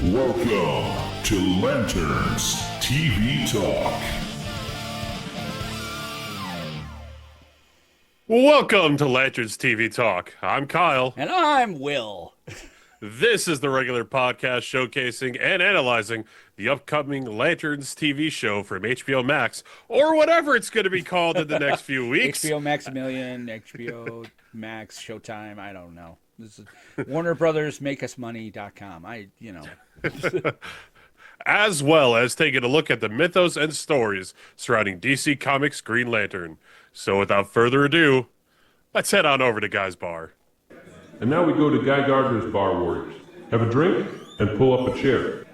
Welcome to Lanterns TV Talk. Welcome to Lanterns TV Talk. I'm Kyle. And I'm Will. This is the regular podcast showcasing and analyzing the upcoming Lanterns TV show from HBO Max, or whatever it's going to be called in the next few weeks. HBO Maximilian, HBO Max, Showtime, I don't know. This is Warner Brothers MakeUsMoney.com. As well as taking a look at the mythos and stories surrounding DC Comics Green Lantern. So without further ado, let's head on over to Guy's Bar. And now we go to Guy Gardner's Bar Warriors. Have a drink and pull up a chair.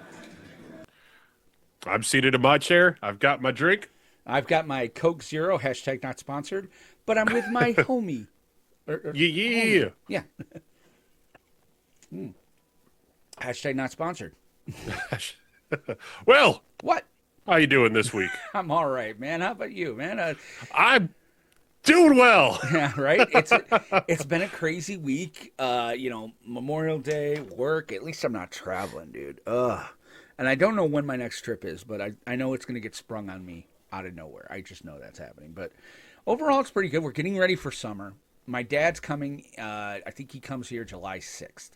I'm seated in my chair. I've got my drink. I've got my Coke Zero, hashtag not sponsored, but I'm with my homie. Yeah. Yeah. Hashtag not sponsored. Well, What? how you doing this week? I'm all right, man. How about you, man? I'm doing well. Yeah, right. It's been a crazy week. Memorial Day, work. At least I'm not traveling, dude. Ugh. And I don't know when my next trip is, but I know it's going to get sprung on me out of nowhere. I just know that's happening. But overall, it's pretty good. We're getting ready for summer. My dad's coming. I think he comes here July 6th.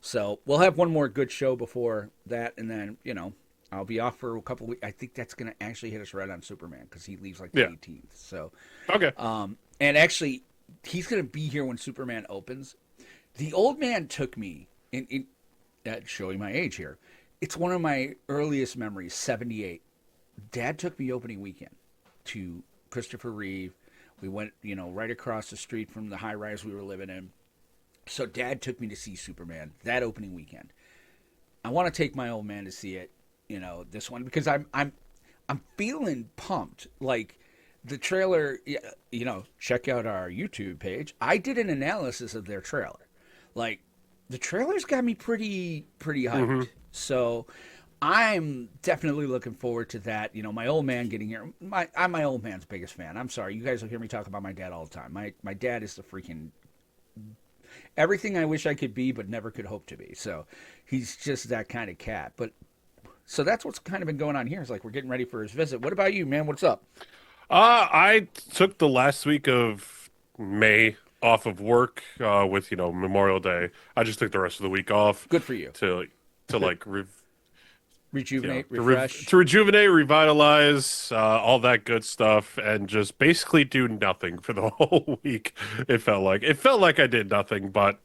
So we'll have one more good show before that, and then I'll be off for a couple weeks. I think that's going to actually hit us right on Superman because he leaves like the 18th. So, Okay. and actually, he's going to be here when Superman opens. The old man took me in showing my age here. It's one of my earliest memories. 78. Dad took me opening weekend to Christopher Reeve. We went, right across the street from the high rise we were living in. So Dad took me to see Superman that opening weekend. I want to take my old man to see it. This one because I'm feeling pumped. Like the trailer, check out our YouTube page. I did an analysis of their trailer. Like the trailer's got me pretty hyped. Mm-hmm. So I'm definitely looking forward to that. My old man getting here. I'm my old man's biggest fan. I'm sorry, you guys will hear me talk about my dad all the time. My dad is the freaking everything I wish I could be, but never could hope to be. So he's just that kind of cat. So that's what's kind of been going on here. It's like we're getting ready for his visit. What about you, man? What's up? I took the last week of May off of work with Memorial Day. I just took the rest of the week off. Good for you. To rejuvenate, refresh, to rejuvenate, revitalize, all that good stuff, and just basically do nothing for the whole week. It felt like I did nothing, but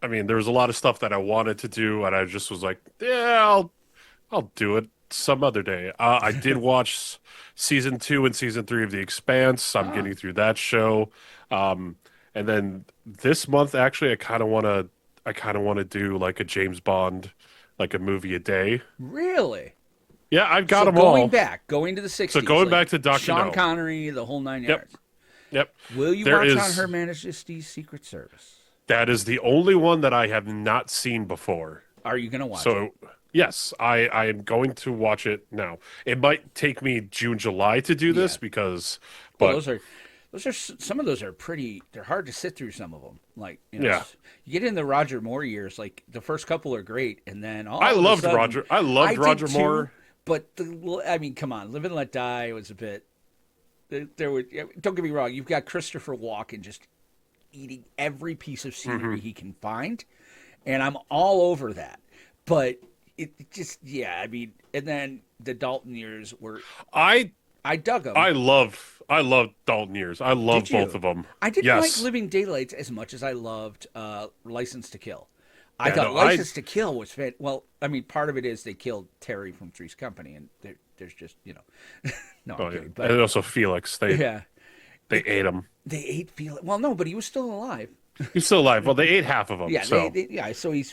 I mean, there was a lot of stuff that I wanted to do, and I just was like, yeah, I'll do it some other day. I did watch season 2 and season 3 of The Expanse. I'm getting through that show, and then this month, actually, I kind of want to do like a James Bond, like a movie a day. Really? Yeah, I've got them all. Going to the 60s. So going back to Dr. Sean No. Connery, the whole 9 yards. Yep. Will you watch on Her Majesty's Secret Service? That is the only one that I have not seen before. Are you going to watch it? So, yes, I am going to watch it now. It might take me June, July to do this because... But those are some of those are pretty. They're hard to sit through. Some of them, like you get in the Roger Moore years. Like the first couple are great, and then I loved Roger Moore. But come on, Live and Let Die was a bit. There were. Don't get me wrong. You've got Christopher Walken just eating every piece of scenery he can find, and I'm all over that. But it just and then the Dalton years were. I dug them. I love Dalton years. I love both of them. I didn't like Living Daylights as much as I loved License to Kill. I thought License to Kill was fit. Well, I mean, part of it is they killed Terry from Three's Company, and there's just no. I'm kidding, but, and also Felix. They ate him. They ate Felix. Well, no, but he was still alive. He's still alive. Well, they ate half of him. Yeah, so. So he's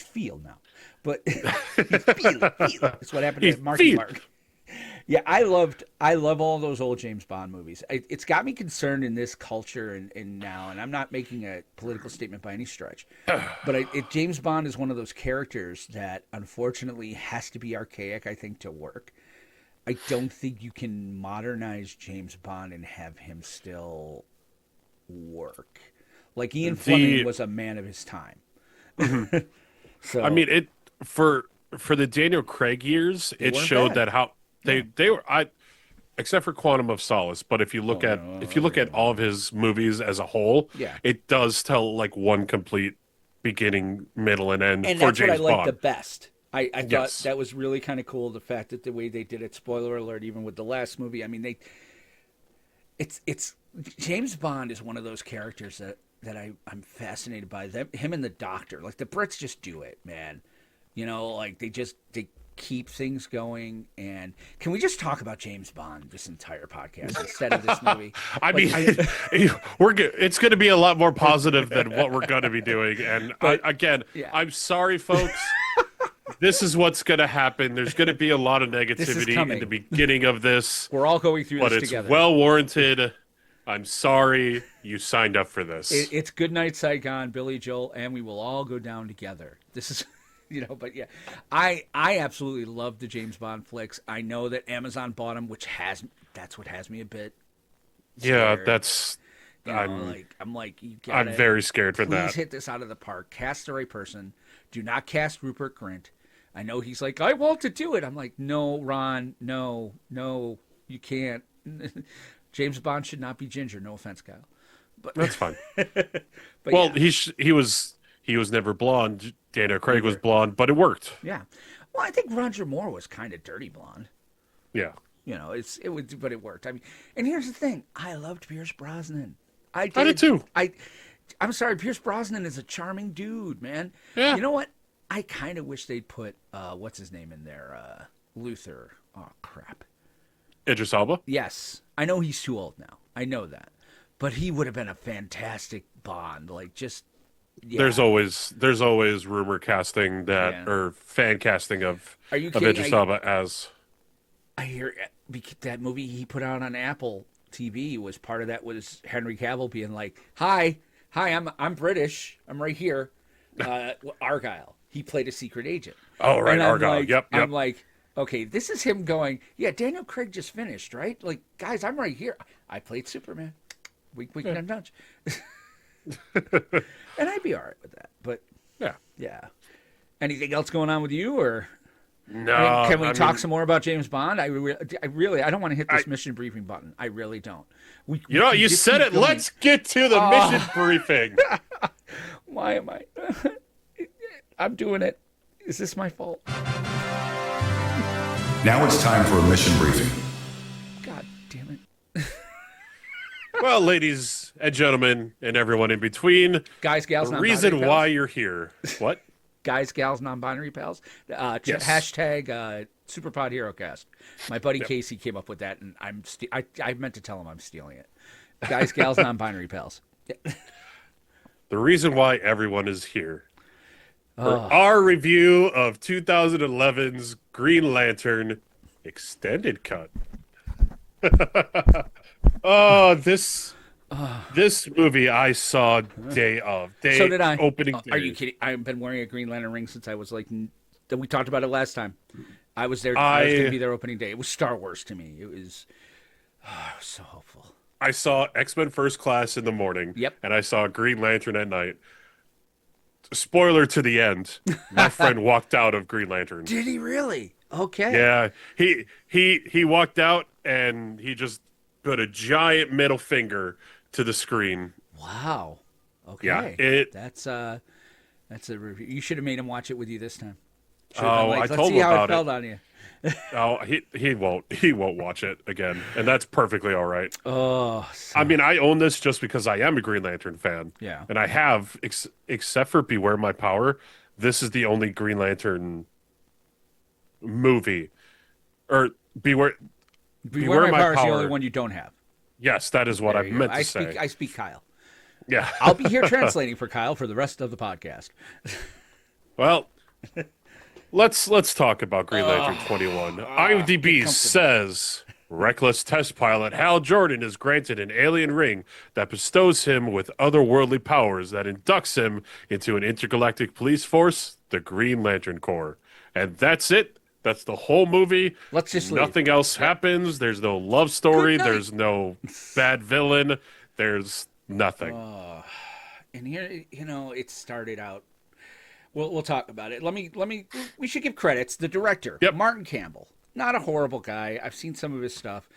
Field now, but he's Field. That's what happened to Marky Mark. Yeah, I love all those old James Bond movies. It's got me concerned in this culture and now, and I'm not making a political statement by any stretch, but James Bond is one of those characters that unfortunately has to be archaic, I think, to work. I don't think you can modernize James Bond and have him still work. Like Ian Fleming was a man of his time. So I mean, for for the Daniel Craig years, it weren't showed bad. that how they were except for Quantum of Solace, but if you look at all of his movies as a whole, Yeah. it does tell like one complete beginning, middle, and end And for that's what I James liked Bond. the best. I thought Yes. that was really kind of cool. The fact that the way they did it, spoiler alert, even with the last movie. I mean, it's James Bond is one of those characters that I'm fascinated by. Him and the Doctor, like the Brits just do it, man. You know, like they keep things going. And can we just talk about James Bond this entire podcast instead of this movie? I mean, it's going to be a lot more positive than what we're going to be doing. And yeah. I'm sorry, folks. This is what's going to happen. There's going to be a lot of is negativity coming. in the beginning of this, We're all going through but this it's together. well warranted. I'm sorry you signed up for this. It's Good Night Saigon, Billy Joel, and we will all go down together. This is, but yeah, I absolutely love the James Bond flicks. I know that Amazon bought them, that's what has me a bit. Yeah, scared. that's. You know, I'm like, you gotta, I'm very scared for please that. hit this out of the park. Cast the right person. Do not cast Rupert Grint. I know he's like, I want to do it. I'm like, no, Ron, no, you can't. James Bond should not be ginger. No offense, Kyle. But That's fine. but Well, yeah. he was never blonde. Daniel Craig was blonde, but it worked. Yeah. Well, I think Roger Moore was kind of dirty blonde. Yeah. You know, but it worked. I mean, and here's the thing: I loved Pierce Brosnan. I did too. I'm sorry, Pierce Brosnan is a charming dude, man. Yeah. You know what? I kind of wish they'd put what's his name in there, Luther. Oh crap. Idris Elba. Yes, I know he's too old now. I know that, but he would have been a fantastic Bond. Like just. Yeah. There's always rumor casting or fan casting of Are you of kidding? Idris Elba as. I hear that movie he put out on Apple TV was part of that was Henry Cavill being like, "Hi, I'm British. I'm right here." Argyle. He played a secret agent. Oh right, And I'm Argyle. like- Yep. I'm like, okay, this is him going. Yeah, Daniel Craig just finished, right? Like, guys, I'm right here. I played Superman. We can nudge. And I'd be all right with that. But yeah. Anything else going on with you, or? No. I mean, can we I talk mean, some more about James Bond? I don't want to hit this mission briefing button. I really don't. You said it. Going. Let's get to the mission briefing. Why am I? I'm doing it. Is this my fault? Now it's time for a mission briefing. God damn it. Well, ladies and gentlemen, and everyone in between, Guys, gals, the non-binary reason pals? why you're here. What? Guys, gals, non-binary pals. Yes. Hashtag Superpod HeroCast. My buddy Casey came up with that, and I meant to tell him I'm stealing it. Guys, gals, non-binary pals. The reason why everyone is here for our review of 2011's Green Lantern extended cut. This movie I saw So did I. opening day. Are you kidding? I've been wearing a Green Lantern ring since I was like. We talked about it last time. I was there. I was going to be there opening day. It was Star Wars to me. It was so hopeful. I saw X-Men First Class in the morning. Yep. And I saw Green Lantern at night. Spoiler to the end. My friend walked out of Green Lantern. Did he really? Okay. Yeah. He walked out and he just put a giant middle finger to the screen. Wow. Okay. Yeah, That's a review. You should have made him watch it with you this time. Oh, I Let's told see him how about it felt it. on you. Oh, he won't watch it again, and that's perfectly all right. Oh. I mean, I own this just because I am a Green Lantern fan. Yeah. And I have, except for Beware My Power, this is the only Green Lantern movie. Or Beware My Power is the only one you don't have. Yes, that is what I meant to say. I speak Kyle. Yeah. I'll be here translating for Kyle for the rest of the podcast. Well, let's talk about Green Lantern 21. IMDb says reckless test pilot Hal Jordan is granted an alien ring that bestows him with otherworldly powers that inducts him into an intergalactic police force, the Green Lantern Corps. And that's it. That's the whole movie. Let's just leave. Nothing else happens. There's no love story. Good night. There's no bad villain. There's nothing. And here, it started out. We'll talk about it. We should give credits. The director, Yep. Martin Campbell, not a horrible guy. I've seen some of his stuff.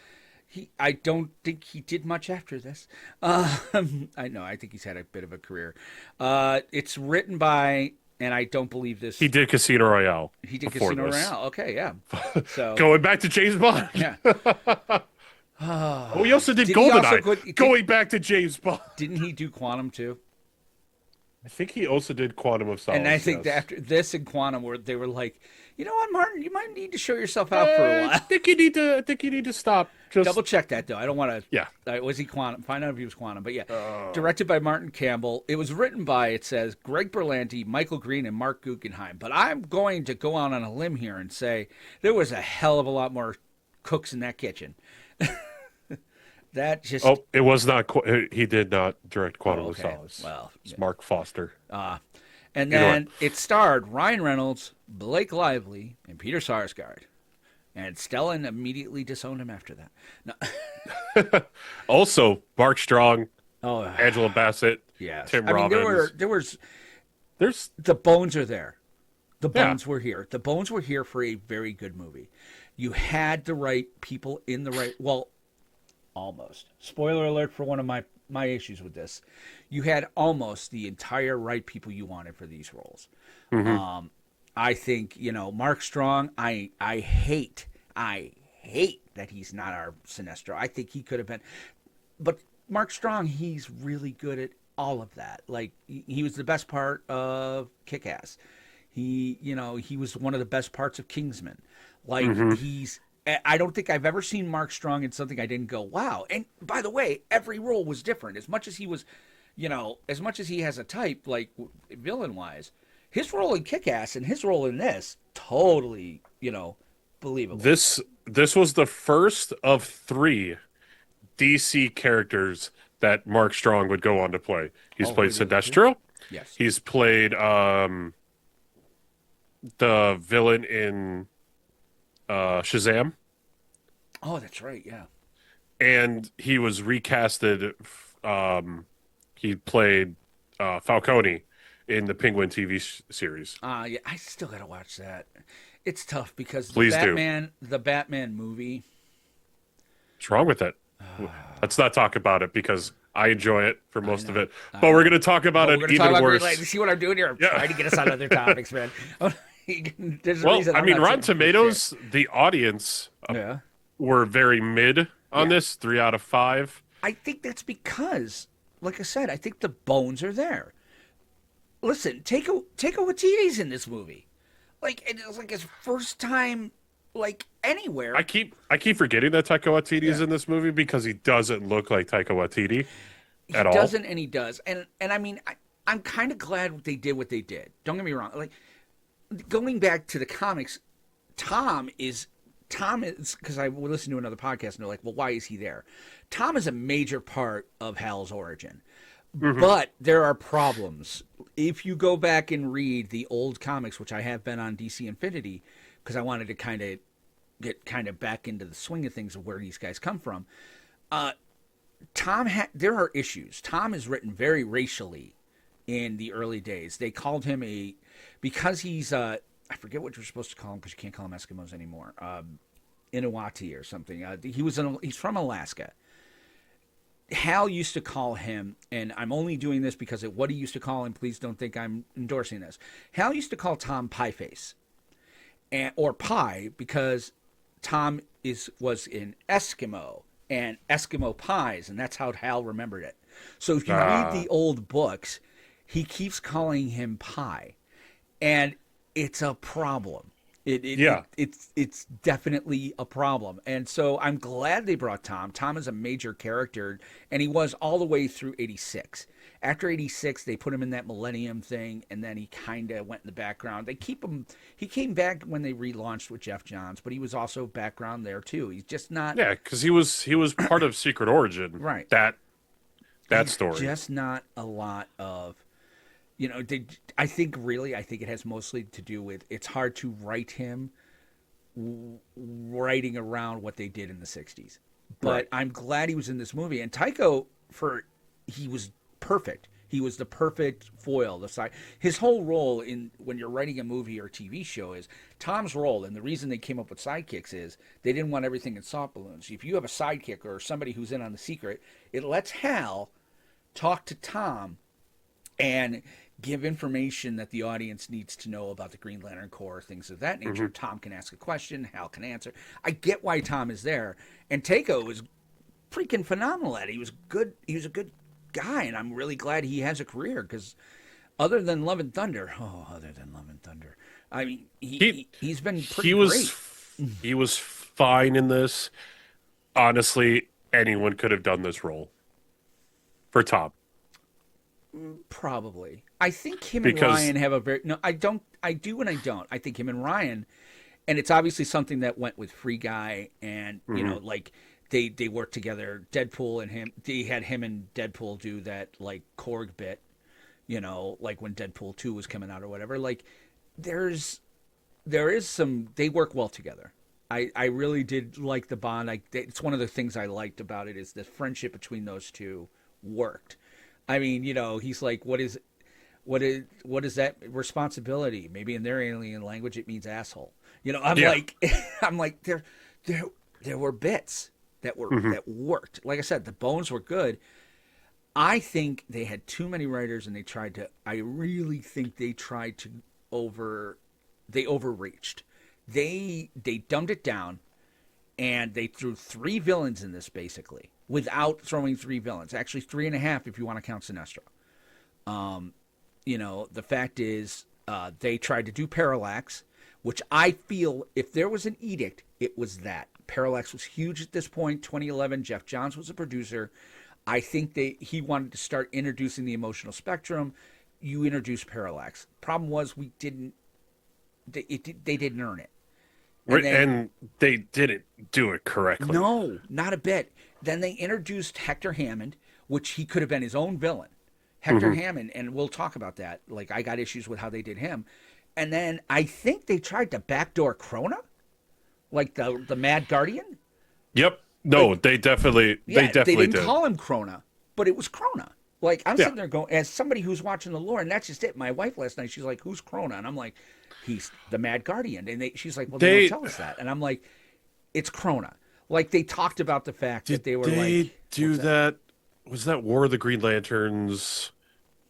I don't think he did much after this. I know. I think he's had a bit of a career. It's written by, and I don't believe this. He did Casino Royale. He did before Casino this. Royale. Okay, yeah. So Going back to James Bond. yeah. Oh, he also did Did he also GoldenEye. Going back to James Bond. Didn't he do Quantum too? I think he also did Quantum of Solace. And I think that after this and Quantum, where they were like, you know what, Martin, you might need to show yourself out for a while. I think you need to stop. Just Double check that though. I don't want to. Yeah. Was he Quantum? Find out if he was Quantum. But yeah, directed by Martin Campbell. It was written by, it says, Greg Berlanti, Michael Green, and Mark Guggenheim. But I'm going to go out on a limb here and say there was a hell of a lot more cooks in that kitchen. That just. Oh, it was not. He did not direct Quantum of okay. Solace. Well, it's Mark Foster. And then it starred Ryan Reynolds, Blake Lively, and Peter Sarsgaard. And Stellan immediately disowned him after that. No. Also, Mark Strong, Oh, Angela Bassett, yeah. Tim I mean, Robbins. there's the bones are there. The Yeah. bones were here. The bones were here for a very good movie. You had the right people in the right. Well, almost. Spoiler alert for one of my issues with this. You had almost the entire right people you wanted for these roles. I think, Mark Strong, I hate that he's not our Sinestro. I think he could have been. But Mark Strong, he's really good at all of that. Like, he was the best part of Kick-Ass. He was one of the best parts of Kingsman. Like, I don't think I've ever seen Mark Strong in something I didn't go, wow. And by the way, every role was different. As much as he was, as much as he has a type, like villain-wise, his role in Kick-Ass and his role in this, totally, believable. This was the first of 3 DC characters that Mark Strong would go on to play. He's played Sinestro. Yes. He's played the villain in Shazam. Oh, that's right, yeah. And he was recasted. He played Falcone in the Penguin TV series. Yeah, I still gotta watch that. It's tough because Please do. the Batman movie. What's wrong with it? Let's not talk about it because I enjoy it for most of it. But we're going to talk about it even worse. You see what I'm doing here? I'm trying to get us on other topics, man. There's a Well, reason I I'm mean, not Rotten saying Tomatoes, the audience were very mid on this, 3 out of 5. I think that's because, like I said, I think the bones are there. Listen, Taika Waititi's in this movie. Like, it was like his first time, like, anywhere. I keep forgetting that Taika Waititi is in this movie because he doesn't look like Taika Waititi at all. He doesn't, and he does. And I mean, I'm kind of glad they did what they did. Don't get me wrong. Like, going back to the comics, Tom is because I listened to another podcast and they're like, well, why is he there? Tom is a major part of Hal's origin. But there are problems. If you go back and read the old comics, which I have been on DC Infinity, because I wanted to kind of get back into the swing of things of where these guys come from, there are issues. Tom is written very racially in the early days. They called him because he's, I forget what you're supposed to call him because you can't call him Eskimos anymore, Inuwati or something. He's from Alaska. Hal used to call him, and I'm only doing this because of what he used to call him. Please don't think I'm endorsing this. Hal used to call Tom Pieface, or Pie, because Tom was in Eskimo and Eskimo pies, and that's how Hal remembered it. So if you read the old books, he keeps calling him Pie, and it's a problem. It's definitely a problem. And so I'm glad they brought Tom. Tom is a major character, and he was all the way through 86. After 86, they put him in that Millennium thing, and then he kind of went in the background. They keep him. He came back when they relaunched with Jeff Johns, but he was also background there too. He's just not. Yeah, because he was part of Secret Origin. Right. That story. Just not a lot of. I think it has mostly to do with it's hard to write him writing around what they did in the 60s. But I'm glad he was in this movie. And Taika, he was perfect. He was the perfect foil. His whole role in when you're writing a movie or TV show is Tom's role, and the reason they came up with sidekicks is they didn't want everything in soft balloons. If you have a sidekick or somebody who's in on the secret, it lets Hal talk to Tom and give information that the audience needs to know about the Green Lantern Corps, things of that nature. Tom can ask a question, Hal can answer. I get why Tom is there, and Takeo is freaking phenomenal at it. He was good. He was a good guy, and I'm really glad he has a career because other than Love and Thunder, I mean, he's been pretty great. He was fine in this. Honestly, anyone could have done this role for Tom. Probably. I think him and Ryan have a very no. I don't. I do and I don't. I think him and Ryan, and it's obviously something that went with Free Guy, and you know, like. They worked together. Deadpool and him. They had him and Deadpool do that like Korg bit, you know, like when Deadpool 2 was coming out or whatever. Like there is some. They work well together. I really did like the bond. It's one of the things I liked about it is the friendship between those two worked. I mean, you know, he's like, what is that responsibility? Maybe in their alien language it means asshole. You know, I'm like there were bits that worked. Like I said, the bones were good. I think they had too many writers, and I really think they tried to they overreached. They dumbed it down, and they threw 3 villains in this basically without throwing 3 villains. Actually, 3.5 if you want to count Sinestro. You know, the fact is, they tried to do Parallax, which I feel if there was an edict, it was that. Parallax was huge at this point, 2011. Jeff Johns was a producer. I think he wanted to start introducing the emotional spectrum. You introduced Parallax. Problem was they didn't earn it. And they didn't do it correctly. No, not a bit. Then they introduced Hector Hammond, which he could have been his own villain. Hector Hammond, and we'll talk about that. Like, I got issues with how they did him. And then I think they tried to backdoor Krona. Like the Mad Guardian? Yep. No, like, they definitely they didn't did. call him Krona, but it was Krona. Like, I'm sitting there going, as somebody who's watching the lore, and that's just it. My wife last night, she's like, who's Krona? And I'm like, he's the Mad Guardian. And she's like, well, they don't tell us that. And I'm like, it's Krona. Like, they talked about the fact that they were do that? Was that War of the Green Lanterns?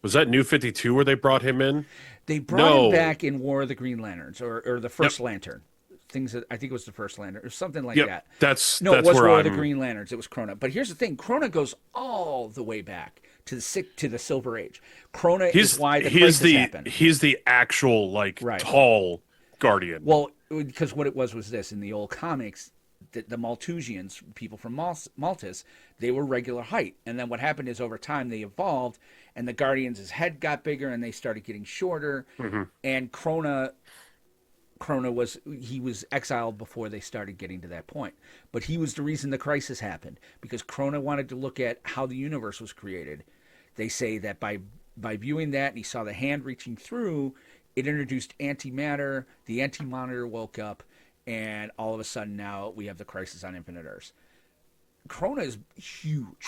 Was that New 52 where they brought him in? They brought him back in War of the Green Lanterns, or the first Lantern. Things that I think it was the first Lantern or something like that. It was War of the Green Lanterns. It was Krona. But here's the thing: Krona goes all the way back to the Silver Age. Krona is why the crisis happened. He's the actual tall Guardian. Well, because what it was this: in the old comics, the Malthusians, people from Maltus, they were regular height, and then what happened is over time they evolved, and the Guardians' head got bigger, and they started getting shorter, and Krona was exiled before they started getting to that point. But he was the reason the crisis happened, because Krona wanted to look at how the universe was created. They say that by viewing that, and he saw the hand reaching through, it introduced antimatter. The anti-monitor woke up, and all of a sudden now we have the crisis on Infinite Earths. Krona is huge,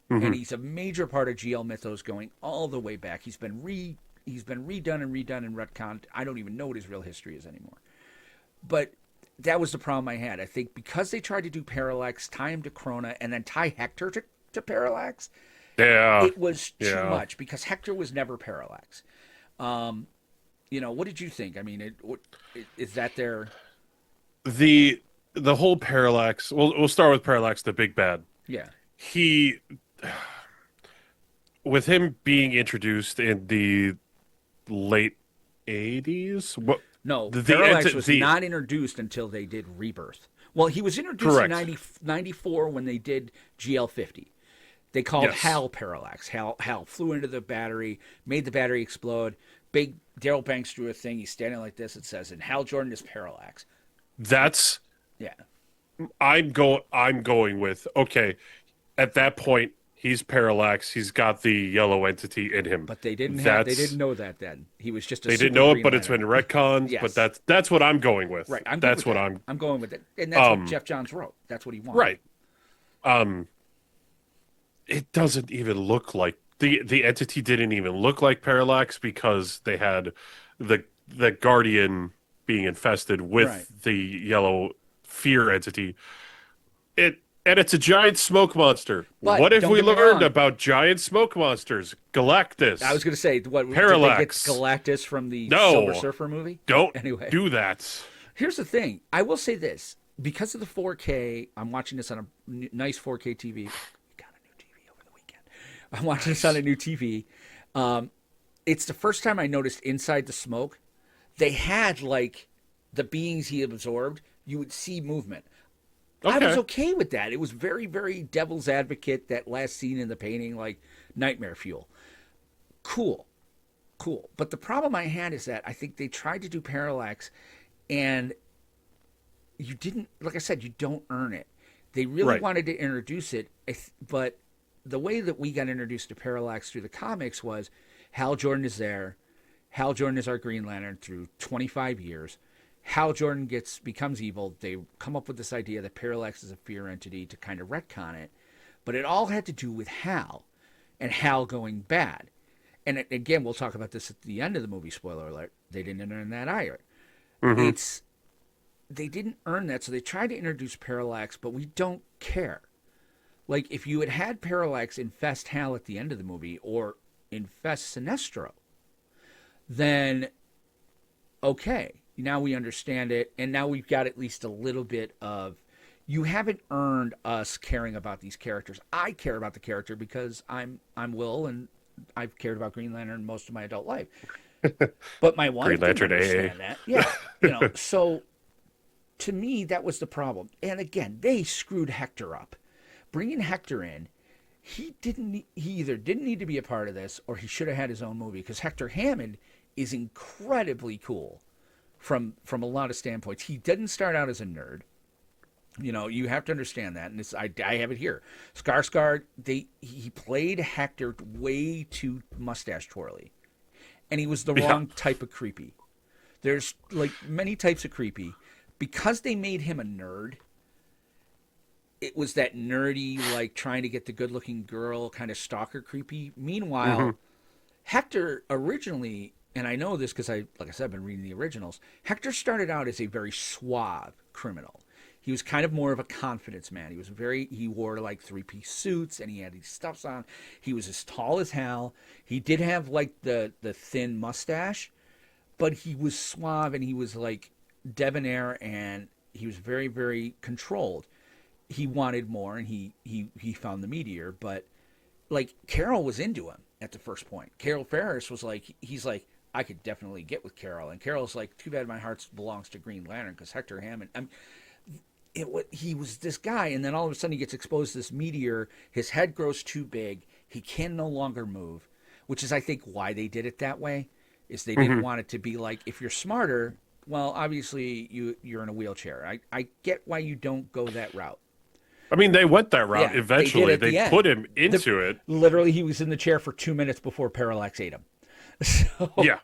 and he's a major part of GL mythos going all the way back. He's been redone and retconned. I don't even know what his real history is anymore. But that was the problem I had. I think because they tried to do Parallax, tie him to Krona, and then tie Hector to Parallax, it was too much, because Hector was never Parallax. You know, what did you think? I mean, is that their... The whole Parallax... We'll start with Parallax, the big bad. Yeah. With him being introduced in the late 80s? No, Parallax was not introduced until they did Rebirth. Well, he was introduced in 94 when they did GL50. They called Hal Parallax. Hal flew into the battery, made the battery explode. Big Daryl Banks drew a thing. He's standing like this. It says, and Hal Jordan is Parallax. That's... Yeah. I'm going with, okay, at that point, he's Parallax. He's got the yellow entity in him. But they didn't know that then. He was just a They didn't know it, but it's been retconned. Yes. But that's what I'm going with. Right. I'm going with it. And that's what Jeff Johns wrote. That's what he wanted. Right. It doesn't even look like the entity didn't even look like Parallax because they had the Guardian being infested with Right. the yellow fear entity. It's a giant smoke monster. But What have don't we get me learned wrong. about giant smoke monsters? Galactus. I was going to say, what did they get Parallax. Galactus from the No. Silver Surfer movie? Don't Anyway, do that. here's the thing. I will say this because of the 4K. I'm watching this on a nice 4K TV. We got a new TV over the weekend. I'm watching this on a new TV. It's the first time I noticed inside the smoke, they had like the beings he absorbed. You would see movement. I was okay with that. It was very, very devil's advocate, that last scene in the painting, like nightmare fuel. Cool. But the problem I had is that I think they tried to do Parallax and you didn't, like I said, you don't earn it. They really wanted to introduce it, but the way that we got introduced to Parallax through the comics was Hal Jordan is there. Hal Jordan is our Green Lantern through 25 years. Hal Jordan becomes evil. They come up with this idea that Parallax is a fear entity to kind of retcon it. But it all had to do with Hal and Hal going bad. And again, we'll talk about this at the end of the movie, spoiler alert. They didn't earn that either. They didn't earn that, so they tried to introduce Parallax, but we don't care. Like, if you had Parallax infest Hal at the end of the movie, or infest Sinestro, then okay. Now we understand it, and now we've got at least a little bit of, you haven't earned us caring about these characters. I care about the character because I'm Will, and I've cared about Green Lantern most of my adult life. But my wife didn't understand that. Yeah, so to me, that was the problem. And again, they screwed Hector up. Bringing Hector in, he either didn't need to be a part of this, or he should have had his own movie, because Hector Hammond is incredibly cool. From a lot of standpoints. He didn't start out as a nerd. You have to understand that. And I have it here. Skarsgård, he played Hector way too mustache twirly. And he was the wrong type of creepy. There's like many types of creepy. Because they made him a nerd, it was that nerdy, like trying to get the good looking girl kind of stalker creepy. Meanwhile, Hector originally, and I know this because like I said, I've been reading the originals. Hector started out as a very suave criminal. He was kind of more of a confidence man. He wore like 3-piece suits and he had these stuffs on. He was as tall as Hal. He did have like the thin mustache, but he was suave and he was like debonair and he was very, very controlled. He wanted more and he found the meteor, but like Carol was into him at the first point. Carol Ferris was like, he's like, I could definitely get with Carol. And Carol's like, too bad my heart belongs to Green Lantern, because Hector Hammond, he was this guy. And then all of a sudden he gets exposed to this meteor. His head grows too big. He can no longer move, which is, I think, why they did it that way, is they didn't want it to be like, if you're smarter, well, obviously you're in a wheelchair. I get why you don't go that route. I mean, they went that route eventually. They put him into it. Literally, he was in the chair for 2 minutes before Parallax ate him. So, yeah.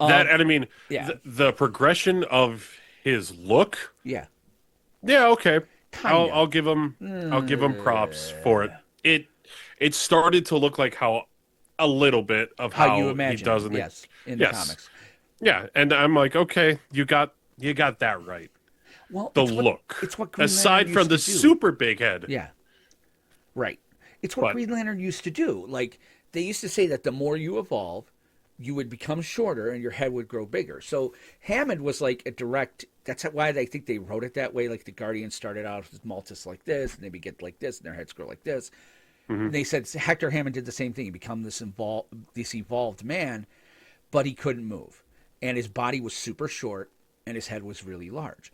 That, and I mean, the progression of his look. Yeah. Yeah. Okay. Kinda. I'll give him. I'll give him props for it. It started to look like a little bit of how you imagine he does in the the comics. Yeah, and I'm like, okay, you got that right. Well, the look. It's what Green aside Lantern from the used to do. super big head. Yeah. Right. It's what Green Lantern used to do. Like, they used to say that the more you evolve, you would become shorter and your head would grow bigger. So Hammond was like a direct, that's why I think they wrote it that way. Like the Guardians started out as Maltus like this, and they get like this, and their heads grow like this. And they said Hector Hammond did the same thing. He became this evolved man, but he couldn't move. And his body was super short, and his head was really large.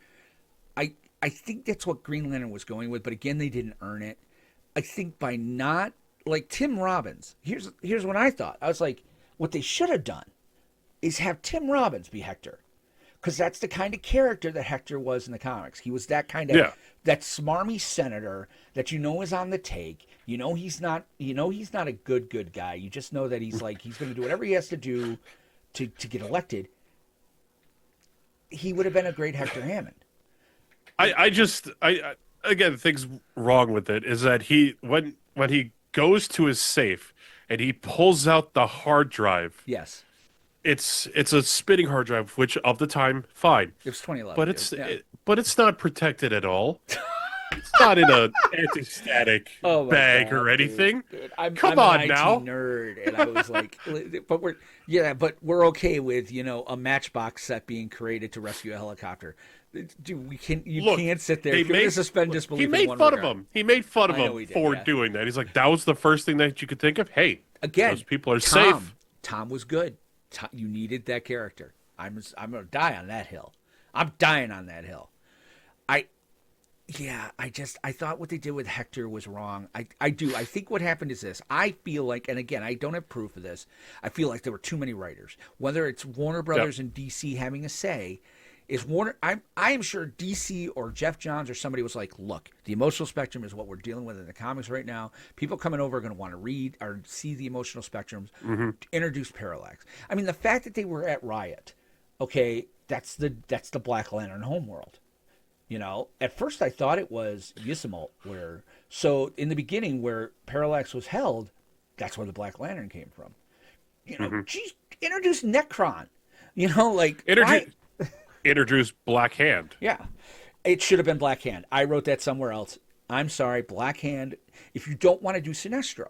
I think that's what Green Lantern was going with, but again, they didn't earn it. I think by not, like Tim Robbins, here's what I thought. I was like, what they should have done is have Tim Robbins be Hector. Because that's the kind of character that Hector was in the comics. He was that kind of, that smarmy senator that is on the take. He's not a good guy. You just know that he's going to do whatever he has to do to get elected. He would have been a great Hector Hammond. I again, things wrong with it is that when he goes to his safe and he pulls out the hard drive. Yes. It's a spinning hard drive, which of the time, fine, It was 2011. but dude. Yeah. but it's not protected at all. It's not in a anti-static Oh my bag God, or anything. dude. I'm Come an on IT now. nerd, and I was like, but we're okay with a Matchbox set being created to rescue a helicopter. Dude, you can't sit there. they If you're going to suspend he disbelief in made one fun of regard. him. He made fun of I know him he did, for yeah. doing that. He's like, that was the first thing that you could think of. Hey, Again, those people are Tom, safe. Tom was good. You needed that character. I'm going to die on that hill. I'm dying on that hill. I thought what they did with Hector was wrong. I do. I think what happened is this. I feel like, and again, I don't have proof of this. I feel like there were too many writers. Whether it's Warner Brothers and DC having a say, is Warner. I am sure DC or Jeff Johns or somebody was like, look, the emotional spectrum is what we're dealing with in the comics right now. People coming over are going to want to read or see the emotional spectrums. Introduce Parallax. I mean, the fact that they were at Riot, okay, that's the Black Lantern homeworld. At first I thought it was Yosemite, so in the beginning where Parallax was held, that's where the Black Lantern came from. Geez, introduce Necron. Introduce Black Hand. Yeah, it should have been Black Hand. I wrote that somewhere else. I'm sorry, Black Hand. If you don't want to do Sinestro,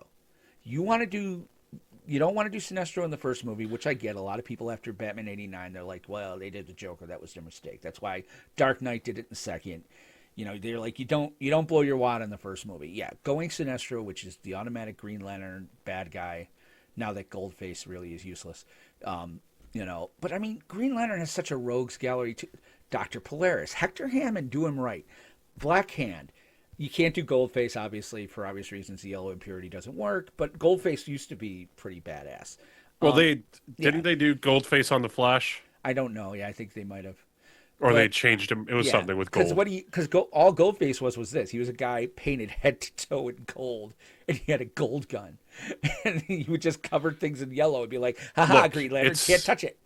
you don't want to do Sinestro in the first movie, which I get. A lot of people after Batman '89, they're like, well, they did the Joker. That was their mistake. That's why Dark Knight did it in the second. They're like, you don't blow your wad in the first movie. Yeah, going Sinestro, which is the automatic Green Lantern bad guy, now that Goldface really is useless. But I mean, Green Lantern has such a rogues gallery too. Dr. Polaris, Hector Hammond, do him right. Black Hand. You can't do Goldface, obviously, for obvious reasons. The yellow impurity doesn't work, but Goldface used to be pretty badass. Well, they do Goldface on the Flash, I don't know. Yeah, I think they might have. or they changed him. It was something with gold. Because all Goldface was this. He was a guy painted head to toe in gold, and he had a gold gun, and he would just cover things in yellow and be like, "Haha, Look, Green Lantern can't touch it."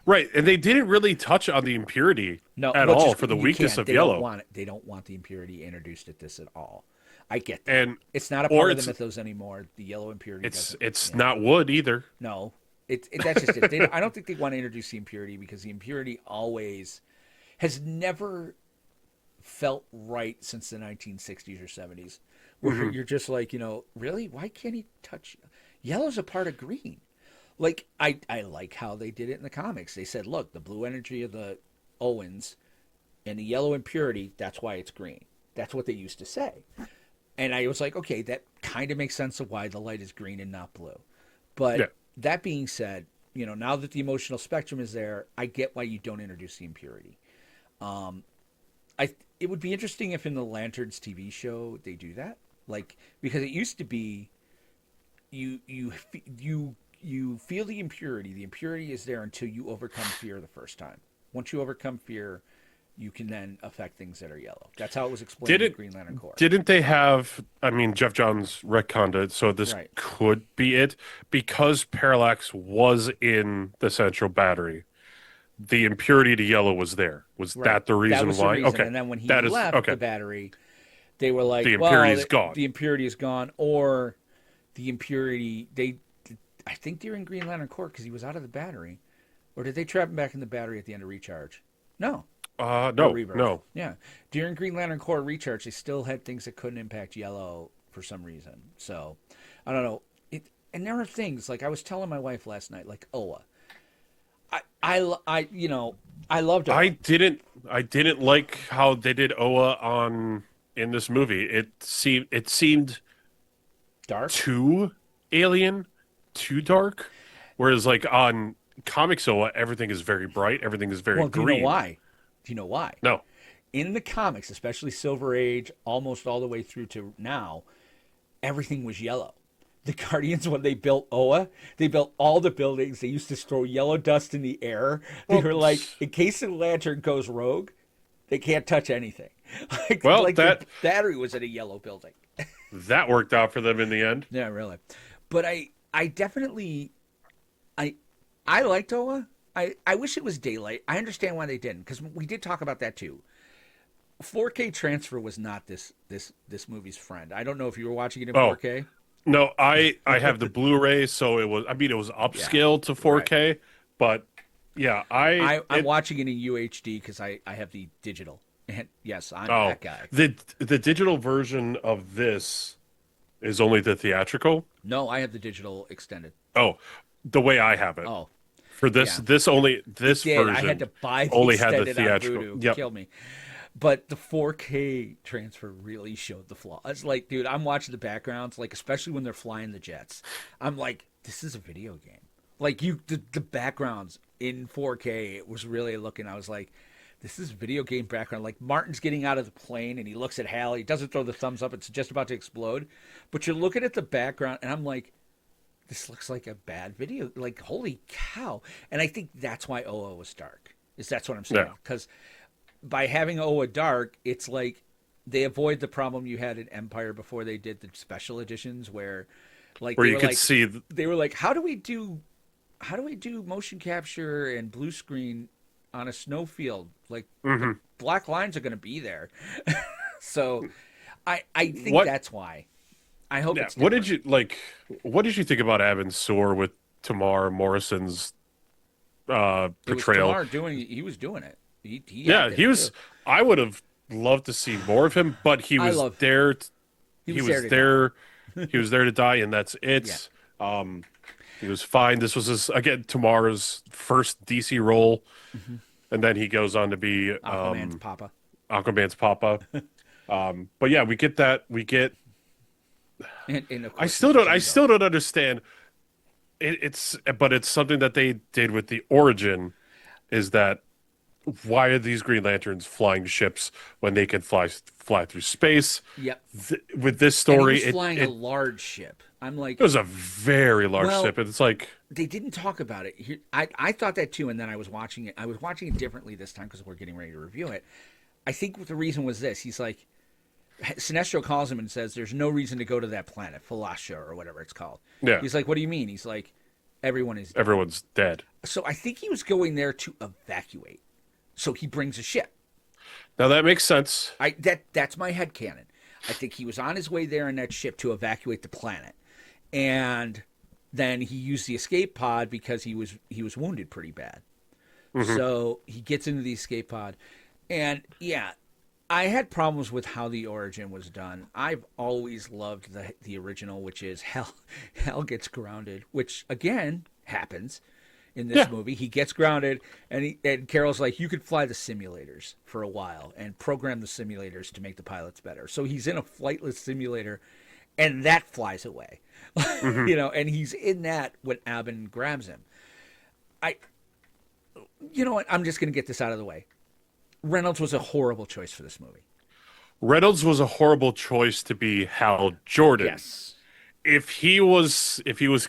Right, and they didn't really touch on the impurity No, at well, all just- for the you weakness can't. of They yellow. Don't want it. They don't want the impurity introduced at this at all. I get that. And it's not a or part of the it's- mythos anymore. The yellow impurity. It's not wood either. No, that's just it. I don't think they want to introduce the impurity because the impurity always has never felt right since the 1960s or 70s, where you're just like, really, why can't he touch? Yellow's a part of green. Like I like how they did it in the comics. They said, look, the blue energy of the Owens and the yellow impurity, that's why it's green. That's what they used to say. And I was like, okay, that kind of makes sense of why the light is green and not blue. But that being said, now that the emotional spectrum is there, I get why you don't introduce the impurity. It would be interesting if in the Lanterns TV show they do that, because it used to be you feel the impurity. The impurity is there until you overcome fear the first time. Once you overcome fear, you can then affect things that are yellow. That's how it was explained in Green Lantern Corps. Didn't they have? I mean, Jeff Johns retconned it, so this could be it because Parallax was in the Central Battery. The impurity to yellow was there. Was that the reason that was why? The reason. Okay, and then when he left the battery, they were like, the impurity is gone. The impurity is gone, or the impurity. I think they're in Green Lantern Corps because he was out of the battery, or did they trap him back in the battery at the end of Recharge? No. No. Yeah, during Green Lantern Corps Recharge, they still had things that couldn't impact yellow for some reason. So, I don't know. And there are things like I was telling my wife last night, like Oa. I loved Oa. I didn't like how they did Oa in this movie. It seemed dark, too alien, too dark. Whereas like on comics Oa, everything is very bright, everything is very green. Do you know why? No. In the comics, especially Silver Age, almost all the way through to now, everything was yellow. The Guardians, when they built Oa, they built all the buildings. They used to throw yellow dust in the air. They were like, in case the Lantern goes rogue, they can't touch anything. The battery was in a yellow building. That worked out for them in the end. Yeah, really. But I definitely, I liked Oa. I wish it was daylight. I understand why they didn't, because we did talk about that too. 4K transfer was not this movie's friend. I don't know if you were watching it in 4K. No, I have the Blu-ray, so it was upscaled to 4K, but yeah, I'm watching it in UHD because I have the digital. And yes, I'm oh, that guy. the digital version of this is only the theatrical. No, I have the digital extended. Oh, the way I have it. Oh, For this yeah. this Did I had version to buy the only had the extended on theatrical. Vudu? Yep. Kill me. But the 4K transfer really showed the flaw. It's like, dude, I'm watching the backgrounds, like especially when they're flying the jets. I'm like, this is a video game. Like the backgrounds in 4K, it was really looking. I was like, this is video game background. Like Martin's getting out of the plane and he looks at Hal. He doesn't throw the thumbs up. It's just about to explode. But you're looking at the background, and I'm like, this looks like a bad video. Like, holy cow! And I think that's why Oa was dark. That's what I'm saying. Yeah. Because by having Oa dark, it's like they avoid the problem you had in Empire before they did the special editions, where like Where they you were could like, see they were like, how do we do motion capture and blue screen on a snowfield? Like the black lines are going to be there. So I think What- that's why. I hope yeah. it's What different. did you like? What did you think about Abin Sur with Tamar Morrison's It was portrayal? Tamar doing. He was doing it. He Yeah, acted he it, was. too. I would have loved to see more of him, but he I was love- there. He was there to He was there to die, and that's it. He was fine. This was his again Tamar's first DC role, and then he goes on to be Aquaman's Papa. Aquaman's Papa. But yeah, we get that. We get. And of course I still there's don't. I Django. still don't understand. But it's something that they did with the origin, is that why are these Green Lanterns flying ships when they can fly through space? Yep. With this And he story, was flying a it large ship. I'm like, it was a very large Well, ship. And it's like, they didn't talk about it. I thought that too, and then I was watching it. I was watching it differently this time because we're getting ready to review it. I think the reason was this. He's like, Sinestro calls him and says, "There's no reason to go to that planet, Falasha or whatever it's called." Yeah. He's like, "What do you mean?" He's like, "Everyone is dead." everyone's dead. So I think he was going there to evacuate. So he brings a ship. Now that makes sense. That's my headcanon. I think he was on his way there in that ship to evacuate the planet. And then he used the escape pod because he was wounded pretty bad. So he gets into the escape pod. And yeah, I had problems with how the origin was done. I've always loved the original, which is Hal gets grounded, which again happens in this movie. He gets grounded, and Carol's like, you could fly the simulators for a while and program the simulators to make the pilots better. So he's in a flightless simulator, and that flies away. And he's in that when Abin grabs him. You know what? I'm just going to get this out of the way. Reynolds was a horrible choice for this movie. Reynolds was a horrible choice to be Hal Jordan. Yes. If he was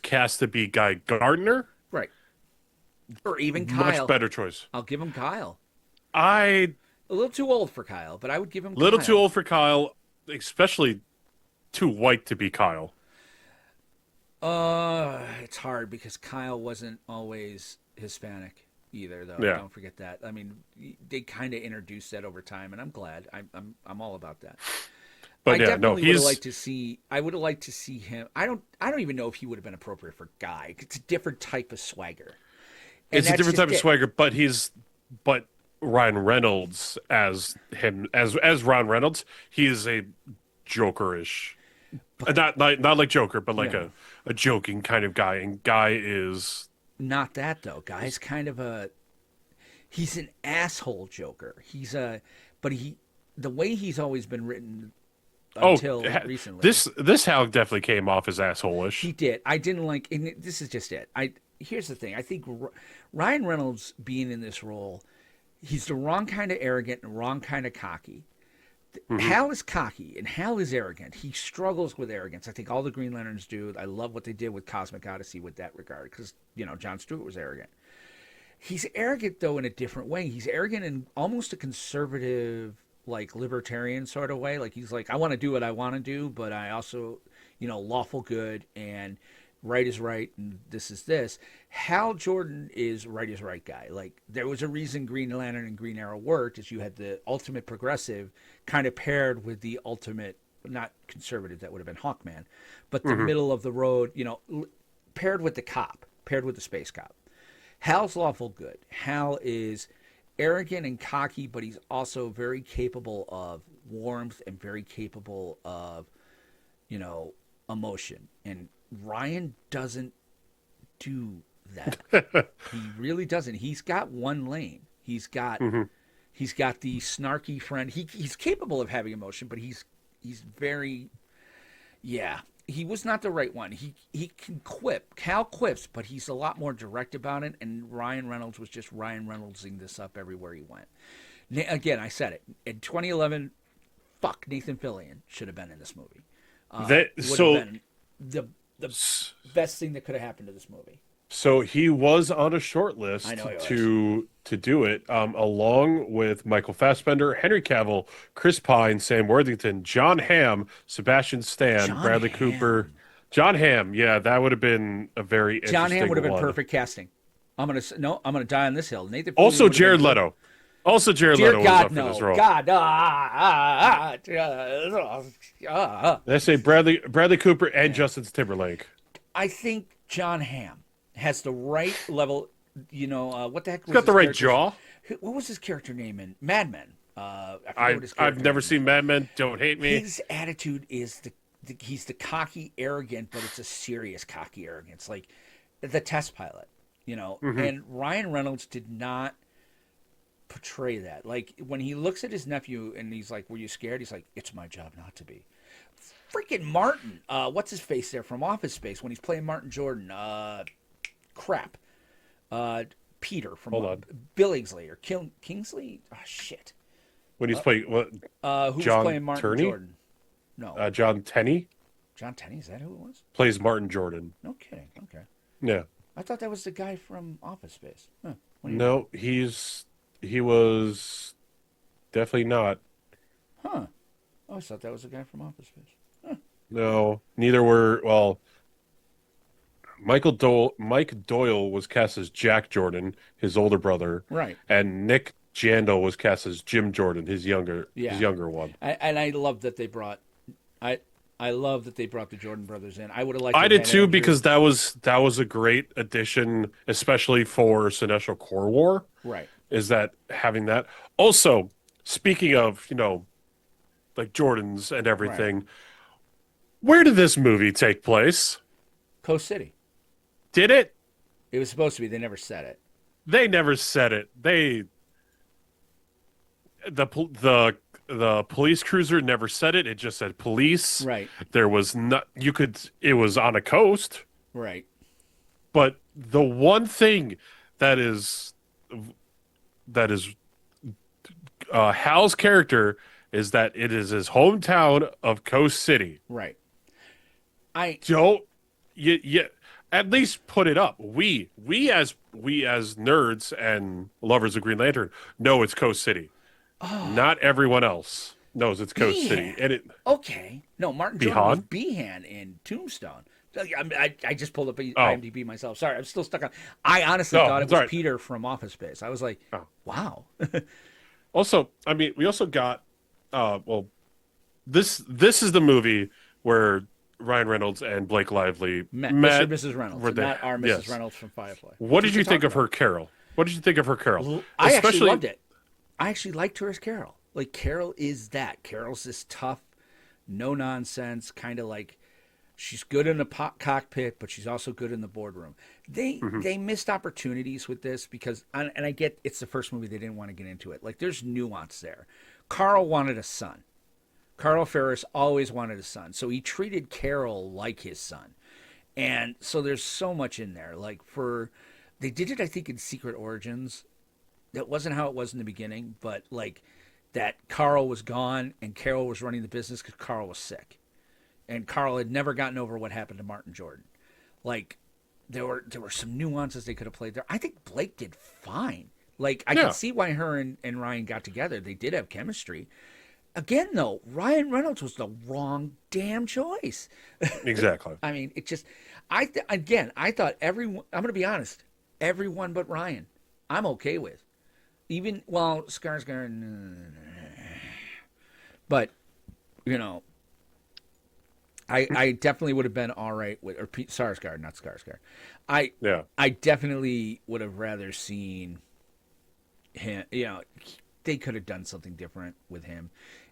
cast to be Guy Gardner, Right. Or even Kyle. much better choice. I'll give him Kyle. A A little too old for Kyle, but I would give him little Kyle. too old for Kyle, especially too white to be Kyle. It's hard because Kyle wasn't always Hispanic either, though. Yeah. Don't forget that. I mean, they kind of introduced that over time, and I'm glad. I'm all about that. But I yeah, no, definitely would have he's liked to see. I would have liked to see him. I don't even know if he would have been appropriate for Guy. It's a different type of swagger. And it's a that's different just type of it. swagger, but Ryan Reynolds as Ryan Reynolds, he is a Jokerish, not like Joker, but like Yeah. a joking kind of guy, and Guy is Not that though. Guy's kind of he's an asshole Joker. But the way he's always been written until recently. This Hal definitely came off as asshole-ish. He did. I didn't like, and this is just it. Here's the thing. I think Ryan Reynolds being in this role, he's the wrong kind of arrogant and wrong kind of cocky. Hal is cocky and Hal is arrogant. He struggles with arrogance. I think all the Green Lanterns do. I love what they did with Cosmic Odyssey with that regard because, Jon Stewart was arrogant. He's arrogant, though, in a different way. He's arrogant in almost a conservative, like, libertarian sort of way. Like, he's like, I want to do what I want to do, but I also, lawful good and right is right and this is this. Hal Jordan is right is right guy. Like, there was a reason Green Lantern and Green Arrow worked, is you had the ultimate progressive kind of paired with the ultimate not conservative, that would have been Hawkman, but the middle of the road, paired with the cop, paired with the space cop. Hal's lawful good. Hal is arrogant and cocky, but he's also very capable of warmth and very capable of, emotion. And Ryan doesn't do that. He really doesn't. He's got one lane. He's got the snarky friend. He's capable of having emotion, but he's very, he was not the right one. He can quip. Cal quips, but he's a lot more direct about it. And Ryan Reynolds was just Ryan Reynoldsing this up everywhere he went. Again, I said it in 2011. Fuck, Nathan Fillion should have been in this movie. Would have been the best thing that could have happened to this movie. So he was on a short list to do it, along with Michael Fassbender, Henry Cavill, Chris Pine, Sam Worthington, John Hamm, Sebastian Stan, Bradley Cooper. John Hamm, that would have been a very interesting John Hamm would have been one. perfect casting. I'm gonna die on this hill. Nathan Fillion Also, Jared Leto. Also, Jared Leto was up for this role. They say Bradley Cooper and Justin Timberlake. I think John Hamm has the right level. What the heck? He's got the right jaw. What was his character name in Mad Men? I've never seen Mad Men. Don't hate me. His attitude is he's the cocky, arrogant, but it's a serious cocky arrogance, like the test pilot. And Ryan Reynolds did not portray that. Like when he looks at his nephew and he's like, "Were you scared?" He's like, "It's my job not to be." Freaking Martin, what's his face there from Office Space when he's playing Martin Jordan? Peter from Billingsley or Kingsley. Oh shit. When he's playing what? Who was playing Martin Jordan? No. John Tenney. John Tenney, is that who it was? Plays Martin Jordan. No kidding. Okay. Yeah. I thought that was the guy from Office Space. Huh. No, he was definitely not. Huh. Oh, I thought that was the guy from Office Space. Huh. No, neither were. Well, Mike Doyle was cast as Jack Jordan, his older brother, right? And Nick Jandel was cast as Jim Jordan, his younger one. I love that they brought. I love that they brought the Jordan brothers in. I would have liked. I did too, because that was a great addition, especially for Sinestro Corps War. Right. Is that having that? Also, speaking of like Jordans and everything, right. Where did this movie take place? Coast City. Did it? It was supposed to be. They never said it. They never said it. The police cruiser never said it. It just said police. Right. There was not. It was on a coast. Right. But the one thing that is Hal's character is that it is his hometown of Coast City. Right. You at least put it up. We as nerds and lovers of Green Lantern know it's Coast City. Oh. Not everyone else knows it's Coast City. And okay. No, Martin Jordan was Behan in Tombstone. I just pulled up IMDb myself. Sorry, I'm still stuck on. I honestly thought it was Peter from Office Space. I was like, wow. Also, I mean, we also got this is the movie where Ryan Reynolds and Blake Lively met Mr. and Mrs. Reynolds, not our Mrs. Reynolds from Firefly. What did you think of her, Carol? What did you think of her, Carol? I actually loved it. I actually liked her as Carol. Like, Carol is that. Carol's this tough, no-nonsense, kind of like, she's good in the cockpit, but she's also good in the boardroom. They missed opportunities with this because, and I get it's the first movie, they didn't want to get into it. Like, there's nuance there. Carl wanted a son. Carl Ferris always wanted a son. So he treated Carol like his son. And so there's so much in there. Like, they did it, I think, in Secret Origins. That wasn't how it was in the beginning, but like that Carl was gone and Carol was running the business because Carl was sick. And Carl had never gotten over what happened to Martin Jordan. Like, there were some nuances they could have played there. I think Blake did fine. Like, I can see why her and Ryan got together. They did have chemistry. Again, though, Ryan Reynolds was the wrong damn choice. Exactly. I mean, it just, I thought everyone, I'm going to be honest, everyone but Ryan, I'm okay with. Even, well, Skarsgård, but, I definitely would have been all right with, or Sarsgaard, not Skarsgård. Yeah. I definitely would have rather seen him. They could have done something different with him.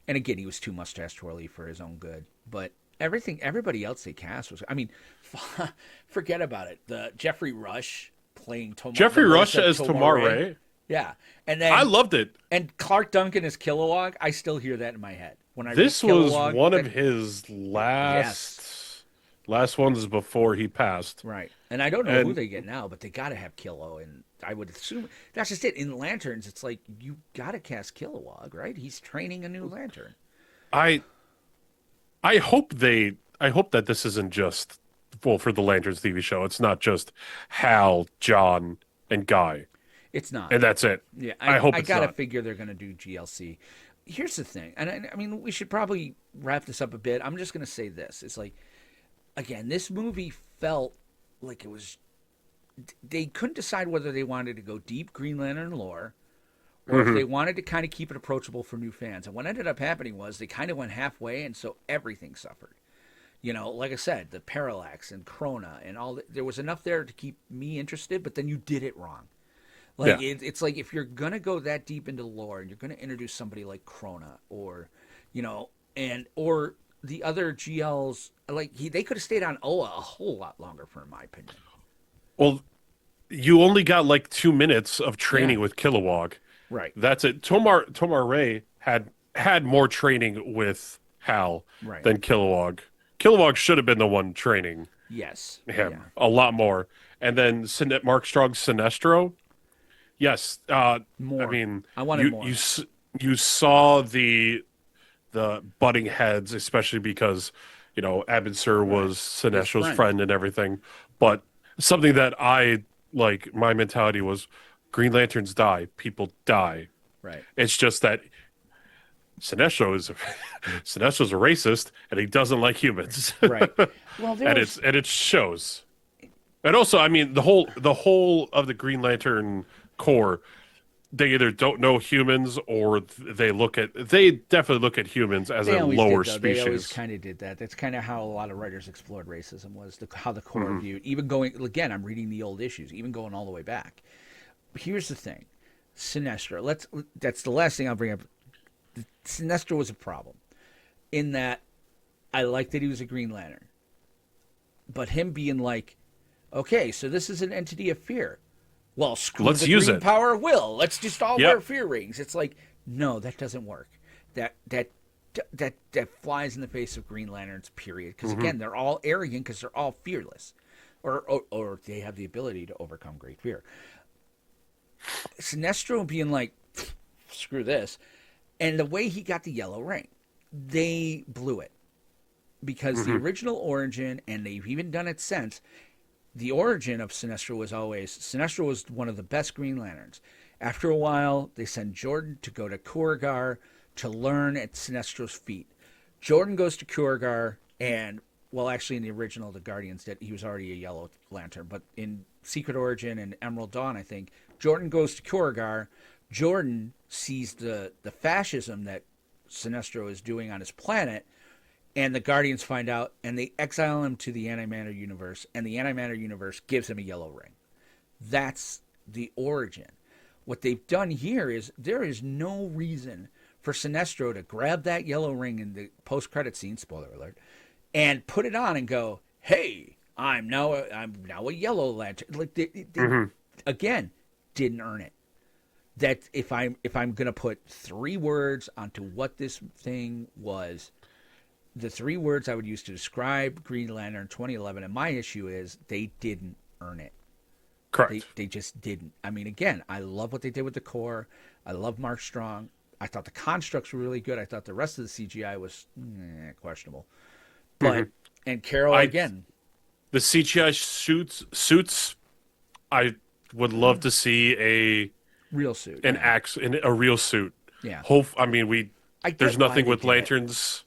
And again, he was too mustache twirly for his own good. But everybody else they cast was. I mean, forget about it. The Jeffrey Rush playing Jeffrey Rush as as Tomar-Ray. Yeah, and then I loved it. And Clark Duncan as Kilowog. I still hear that in my head when I. This read was Kilowog, one of his last ones before he passed. Right. And I don't know who they get now, but they got to have Kilo. And I would assume that's just it. In Lanterns, it's like you got to cast Kilowog, right? He's training a new Lantern. I hope that this isn't just for the Lanterns TV show. It's not just Hal, John, and Guy. It's not. And that's it. Yeah, I hope I it's gotta not. figure they're gonna do GLC. Here's the thing, and I mean we should probably wrap this up a bit. I'm just gonna say this: it's like, again, this movie felt like it was. They couldn't decide whether they wanted to go deep Green Lantern lore, or if they wanted to kind of keep it approachable for new fans. And what ended up happening was they kind of went halfway, and so everything suffered. Like I said, the Parallax and Krona and all that, there was enough there to keep me interested, but then you did it wrong. Like it's like if you're gonna go that deep into lore and you're gonna introduce somebody like Krona or, or the other GLs, like they could have stayed on Oa a whole lot longer, for my opinion. Well, you only got like 2 minutes of training with Kilowog. Right. That's it. Tomar-Ray had more training with Hal than Kilowog. Kilowog should have been the one training him a lot more. And then Mark Strong's Sinestro. Yes, more. I mean, I wanted more. You saw the butting heads, especially because Abin Sur was Sinestro's friend and everything. But something that I like, my mentality was, Green Lanterns die, people die. Right. It's just that Sinestro's a racist and he doesn't like humans. Right. Well, and it shows. And also, I mean, the whole of the Green Lantern Corps, they either don't know humans or they definitely look at humans as a lower species. They always kind of did that. That's kind of how a lot of writers explored racism, was how the Corps viewed. Even going, again, I'm reading the old issues, even going all the way back. Here's the thing. Sinestro, that's the last thing I'll bring up. Sinestro was a problem in that I liked that he was a Green Lantern. But him being like, okay, so this is an entity of fear. Well, let's the use green it. Power of will. Let's just all wear fear rings. It's like, no, that doesn't work. That flies in the face of Green Lanterns, period. Because again, they're all arrogant because they're all fearless, or they have the ability to overcome great fear. Sinestro being like, screw this, and the way he got the yellow ring, they blew it, because the original origin, and they've even done it since. The origin of Sinestro was one of the best Green Lanterns. After a while, they send Jordan to go to Kuragar to learn at Sinestro's feet. Jordan goes to Kuragar, and, well, actually in the original, the Guardians did. He was already a Yellow Lantern. But in Secret Origin and Emerald Dawn, I think, Jordan goes to Kuragar. Jordan sees the fascism that Sinestro is doing on his planet, and the Guardians find out, and they exile him to the Antimatter universe, and the Antimatter universe gives him a yellow ring. That's the origin. What they've done here is there is no reason for Sinestro to grab that yellow ring in the post-credit scene, spoiler alert, and put it on and go, hey, I'm now a Yellow Lantern. Like they again, didn't earn it. That if I'm gonna put 3 words onto what this thing was, the 3 words I would use to describe Green Lantern 2011, and my issue is they didn't earn it. Correct. They just didn't. I mean, again, I love what they did with the Corps. I love Mark Strong. I thought the constructs were really good. I thought the rest of the CGI was questionable. But and Carol again. The CGI suits. I would love to see a real suit, a real suit. Yeah. There's nothing with lanterns.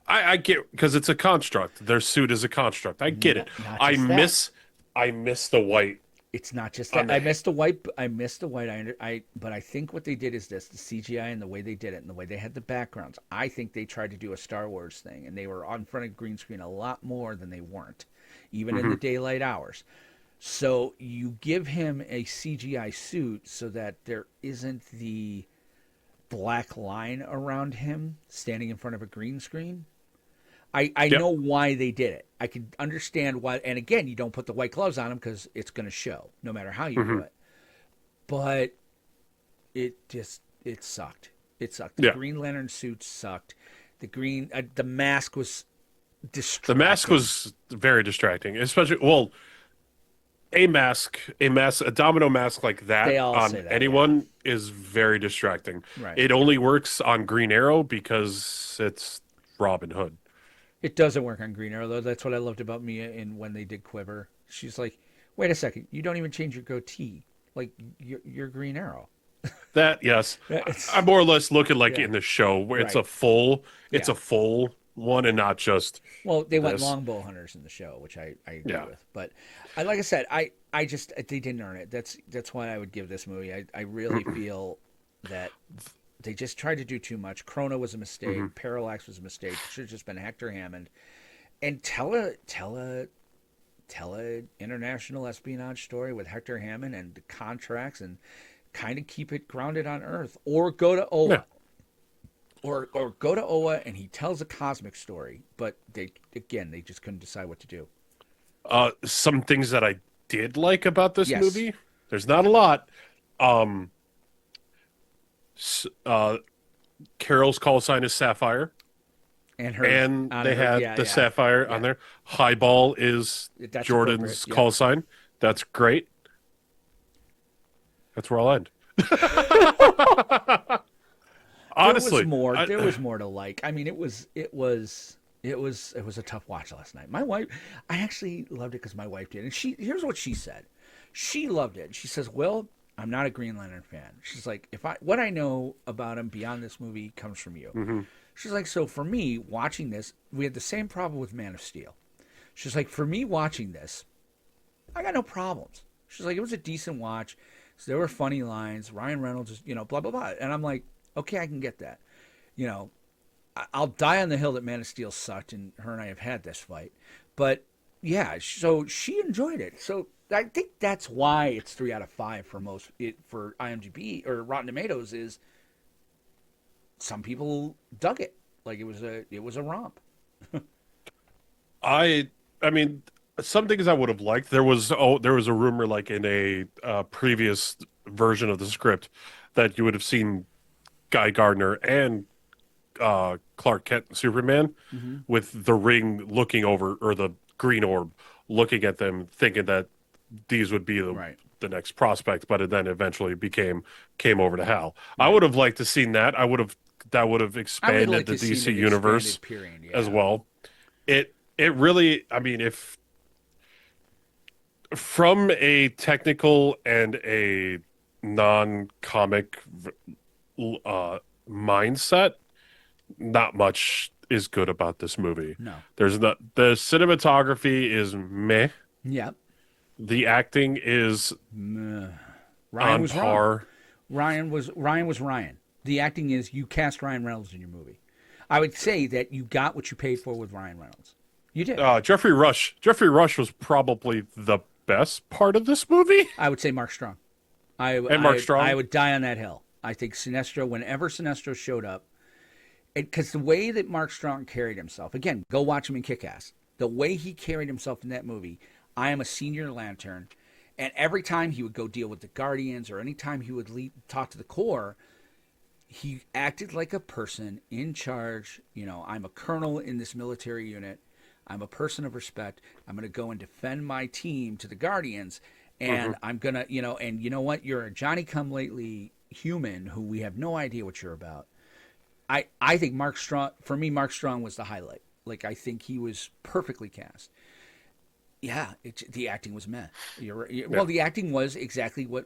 I get, because it's a construct. Their suit is a construct. I get it. I miss the white It's not just On that. the- I missed the white. But I think what they did is this: the CGI and the way they did it, and the way they had the backgrounds. I think they tried to do a Star Wars thing, and they were on front of green screen a lot more than they weren't, even in the daylight hours. So you give him a CGI suit so that there isn't the black line around him standing in front of a green screen. I Yep. know why they did it. I can understand why. And again, you don't put the white gloves on him because it's going to show no matter how you do it. But it sucked. It sucked. The Yeah. Green Lantern suit sucked. The mask was The distracting. mask was very distracting, especially a domino mask like that They all on say that, anyone is very distracting. Right. It only works on Green Arrow because it's Robin Hood. It doesn't work on Green Arrow though. That's what I loved about Mia in when they did Quiver. She's like, "Wait a second, you don't even change your goatee. Like you're Green Arrow." That yes, It's- I'm more or less looking like Yeah. in the show where it's Right. it's Yeah. a full one and not just Well, they went this. longbow hunters in the show, which I agree Yeah. with. But like I said, I just they didn't earn it. That's why I would give this movie. I really feel that they just tried to do too much. Chrono was a mistake. Parallax was a mistake. It should have just been Hector Hammond, and tell a international espionage story with Hector Hammond and the contracts, and kind of keep it grounded on Earth, or go to Oa. Yeah. Or go to Oa and he tells a cosmic story, but they just couldn't decide what to do. Some things that I did like about this Yes. movie. There's not a lot. Carol's call sign is Sapphire, And her and on they her- had yeah, the yeah. Sapphire on there. Highball is That's Jordan's appropriate, yeah. call sign. That's great. That's where I'll end. Honestly, there was more to like. I mean, it was a tough watch last night. My wife, I actually loved it because my wife did, and here's what she said. She loved it. She says, "Well, I'm not a Green Lantern fan." She's like, what I know about him beyond this movie comes from you." She's like, "So for me, watching this, we had the same problem with Man of Steel." She's like, "For me, watching this, I got no problems." She's like, "It was a decent watch. So there were funny lines. Ryan Reynolds is, blah blah blah." And I'm like, "Okay, I can get that." I'll die on the hill that Man of Steel sucked, and her and I have had this fight. But yeah, so she enjoyed it. So I think that's why it's 3 out of 5 for IMDb or Rotten Tomatoes. Is some people dug it like it was a romp. I mean, some things I would have liked. There was a rumor like in a previous version of the script that you would have seen Guy Gardner and Clark Kent Superman with the ring looking over, or the green orb looking at them, thinking that these would be Right. the next prospect, but it then eventually came over to Hal. I would have liked to seen that. That would have I would expanded like the to see DC an universe expanded period, as yeah. well. It really, I mean, if from a technical and a non-comic mindset, not much is good about this movie. No. The cinematography is meh. Yep. The acting is Ryan on was par. wrong. Ryan was Ryan. The acting is you cast Ryan Reynolds in your movie. I would say that you got what you paid for with Ryan Reynolds. You did. Jeffrey Rush was probably the best part of this movie. I would say Mark Strong. Mark Strong? I would die on that hill. I think Sinestro, whenever Sinestro showed up, because the way that Mark Strong carried himself, again, go watch him in Kick-Ass. The way he carried himself in that movie, I am a senior Lantern, and every time he would go deal with the Guardians or anytime he would talk to the Corps, he acted like a person in charge. I'm a colonel in this military unit. I'm a person of respect. I'm going to go and defend my team to the Guardians. And I'm going to, and you know what? You're a Johnny-come-lately human who we have no idea what you're about. I think Mark Strong was the highlight. Like, I think he was perfectly cast. Yeah, the acting was meh. Well, the acting was exactly what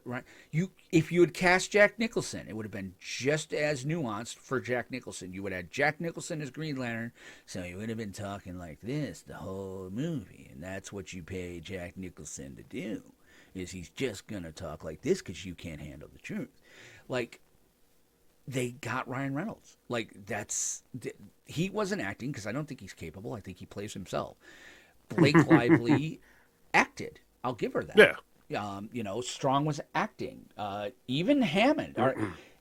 if you had cast Jack Nicholson, it would have been just as nuanced for Jack Nicholson. You would have had Jack Nicholson as Green Lantern, so you would have been talking like this the whole movie, and that's what you pay Jack Nicholson to do. is he's just gonna talk like this because you can't handle the truth. Like, they got Ryan Reynolds. Like, he wasn't acting because I don't think he's capable. I think he plays himself. Blake Lively acted. I'll give her that. Yeah. Strong was acting. Even Hammond.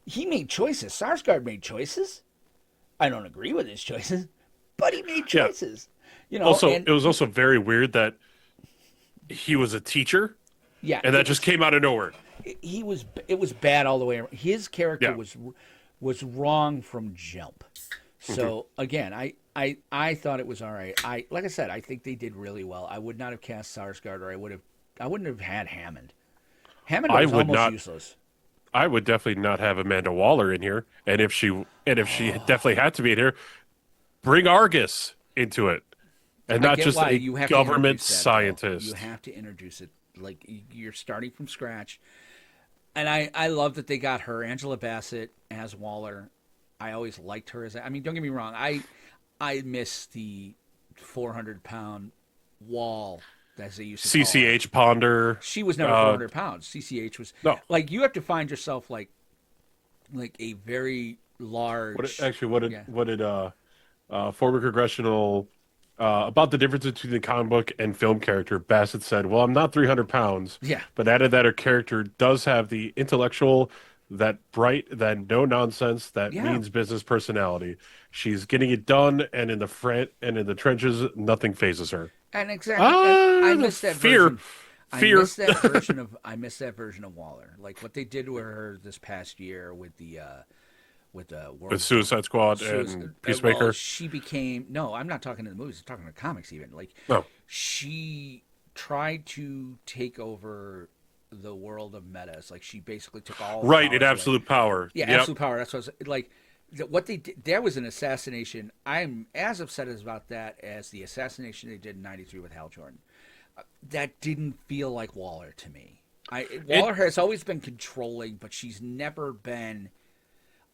He made choices. Sarsgaard made choices. I don't agree with his choices, but he made choices. Also, it was also very weird that he was a teacher. Yeah, and that just came out of nowhere. It was bad all the way around. His character was wrong from jump. So again, I thought it was all right. Like I said, I think they did really well. I would not have cast Sarsgaard, or I wouldn't have had Hammond. Hammond was almost useless. I would definitely not have Amanda Waller in here, and if she definitely had to be in here, bring Argus into it, and not just a government scientist. You have to introduce it. Like, you're starting from scratch. And I love that they got her, Angela Bassett, as Waller. I always liked her as... I mean, don't get me wrong. I miss the 400-pound wall, as they used to call her. CCH Ponder. She was never 400 pounds. CCH was... No. Like, you have to find yourself, like a very large... What did former congressional... about the difference between the comic book and film character, Bassett said, well, I'm not 300 pounds. Yeah. But added that her character does have the intellectual, that bright, that no-nonsense, that means business personality. She's getting it done, and in the front and in the trenches, nothing phases her. And exactly. I miss that version. Fear. I miss that version of Waller. Like, what they did with her this past year with Suicide Squad and Peacemaker. Well, she became... No, I'm not talking to the movies. I'm talking to comics even. Like, she tried to take over the world of metas. Like, she basically took all... Right, in absolute power. Yeah, absolute power. That's what I was... Like, what they did... There was an assassination. I'm as upset about that as the assassination they did in 93 with Hal Jordan. That didn't feel like Waller to me. Waller has always been controlling, but she's never been...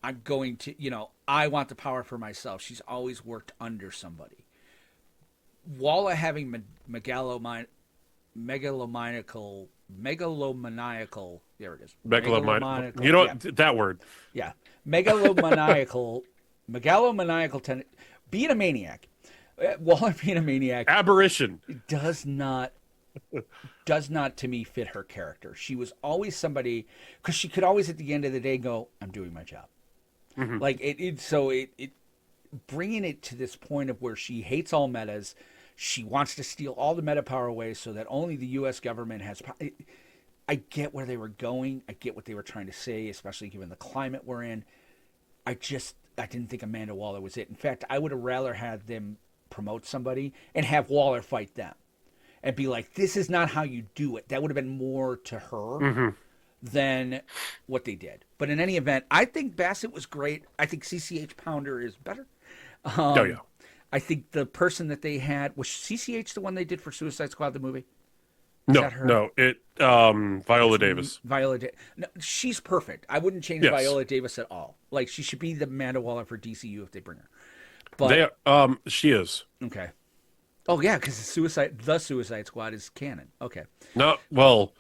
I'm going to, I want the power for myself. She's always worked under somebody. Waller having megalomaniacal, there it is. Megalomaniacal. You know that word. Yeah. Megalomaniacal being a maniac. Waller being a maniac. Aberration. Does not to me fit her character. She was always somebody, because she could always at the end of the day go, I'm doing my job. Mm-hmm. Like it bringing it to this point of where she hates all metas, she wants to steal all the meta power away so that only the U.S. government has power. I get where they were going. I get what they were trying to say, especially given the climate we're in. I didn't think Amanda Waller was it. In fact, I would have rather had them promote somebody and have Waller fight them and be like, this is not how you do it. That would have been more to her than what they did. But in any event, I think Bassett was great. I think CCH Pounder is better. I think the person that they had, was CCH the one they did for Suicide Squad, the movie? No, Viola Davis. No, she's perfect. I wouldn't change Viola Davis at all. Like, she should be the Amanda Waller for DCU if they bring her. But she is. Okay. Oh yeah, because the Suicide Squad is canon. Okay. No, well,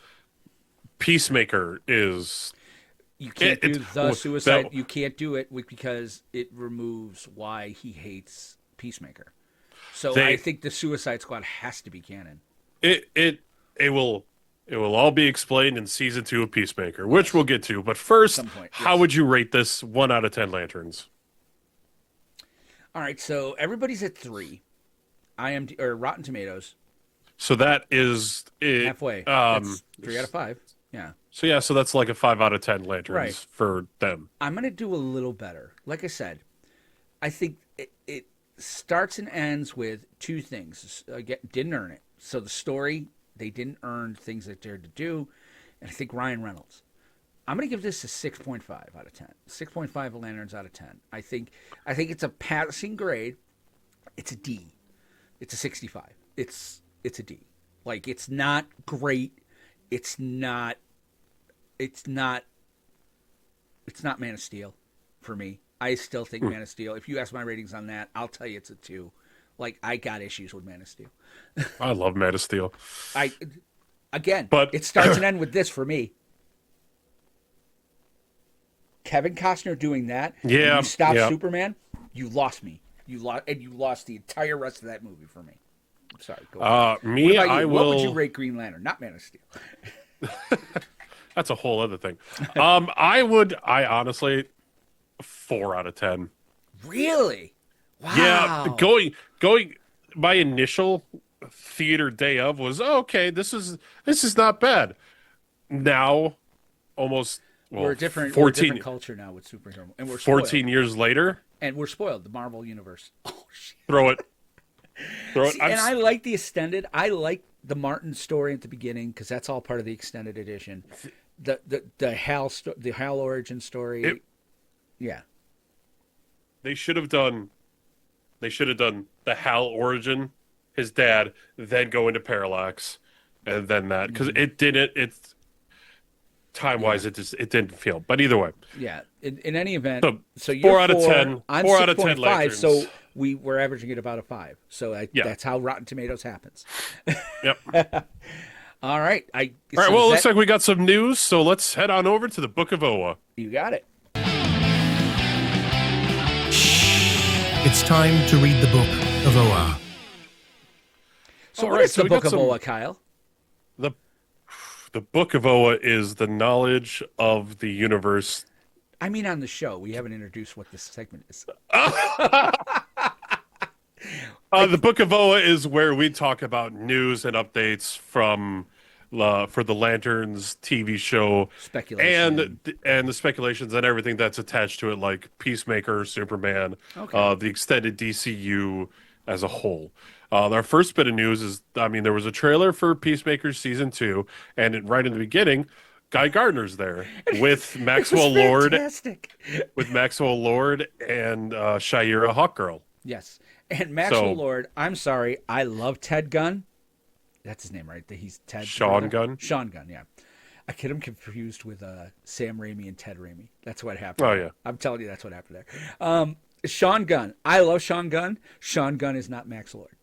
Peacemaker is. You can't do the Suicide. You can't do it because it removes why he hates Peacemaker. So I think the Suicide Squad has to be canon. It will all be explained in season 2 of Peacemaker, which we'll get to. But first, how would you rate this 1 out of 10 lanterns? All right, so everybody's at 3. or Rotten Tomatoes. So that is halfway. That's 3 out of 5. Yeah. So that's like a 5 out of 10 lanterns for them. I'm gonna do a little better. Like I said, I think it starts and ends with 2 things. Again, didn't earn it. So the story, they didn't earn things they dared to do, and I think Ryan Reynolds. I'm going to give this a 6.5 out of 10. 6.5 lanterns out of 10. I think it's a passing grade. It's a D. It's a 65. It's a D. Like, it's not great. It's not Man of Steel for me. I still think Man of Steel. If you ask my ratings on that, I'll tell you it's a 2. Like, I got issues with Man of Steel. I love Man of Steel. Again, But it starts and ends with this for me. Kevin Costner doing that. And Yeah, you stop yeah. Superman. You lost me. You lost the entire rest of that movie for me. I'm sorry. Go ahead. What me, about you? I What would will. you rate Green Lantern? Not Man of Steel. That's a whole other thing. I honestly, 4 out of 10. Really? Wow. Yeah, going. My initial theater day of was okay. This is not bad. Now, almost We're a different 14, culture now with superhero, and we're 14 spoiled. years later, And we're spoiled. The Marvel universe. Oh shit. throw it. See, and I like the extended. I like the Martin story at the beginning because that's all part of the extended edition. The Hal origin story. Yeah. They should have done. They should have done the Hal origin, his dad, then go into Parallax, and then that because it didn't. It's time wise, it didn't feel. But either way, Yeah. In any event, So, so you're 4 out of 10. I'm 4 out of 10 6.5. lanterns. So we're averaging at about a 5. So Yeah. that's how Rotten Tomatoes happens. Yep. All All right. right. Well, it looks like we got some news, so let's head on over to the Book of Oa. you got it. It's time to read the Book of Oa. So All what right, is so the we got Book of some- Oa, Kyle? The Book of Oa is the knowledge of the universe. I mean, on the show, we haven't introduced what this segment is. The Book of Oa is where we talk about news and updates from for the Lanterns TV show, Speculation. and the speculations and everything that's attached to it, like Peacemaker, Superman, Okay. the extended DCU as a whole. Our first bit of news is, I mean, there was a trailer for Peacemaker season 2, and right in the beginning, Guy Gardner's there with Maxwell Lord, Fantastic. with Maxwell Lord and Shira Hawkgirl. Yes. And Maxwell So- Lord, I'm sorry, I love Ted Gunn. That's his name, right? He's Ted. Sean brother? Gunn? Sean Gunn, yeah. I get him confused with Sam Raimi and Ted Raimi. That's what happened. Oh, yeah. I'm telling you, that's what happened there. Sean Gunn. I love Sean Gunn. Sean Gunn is not Max Lord.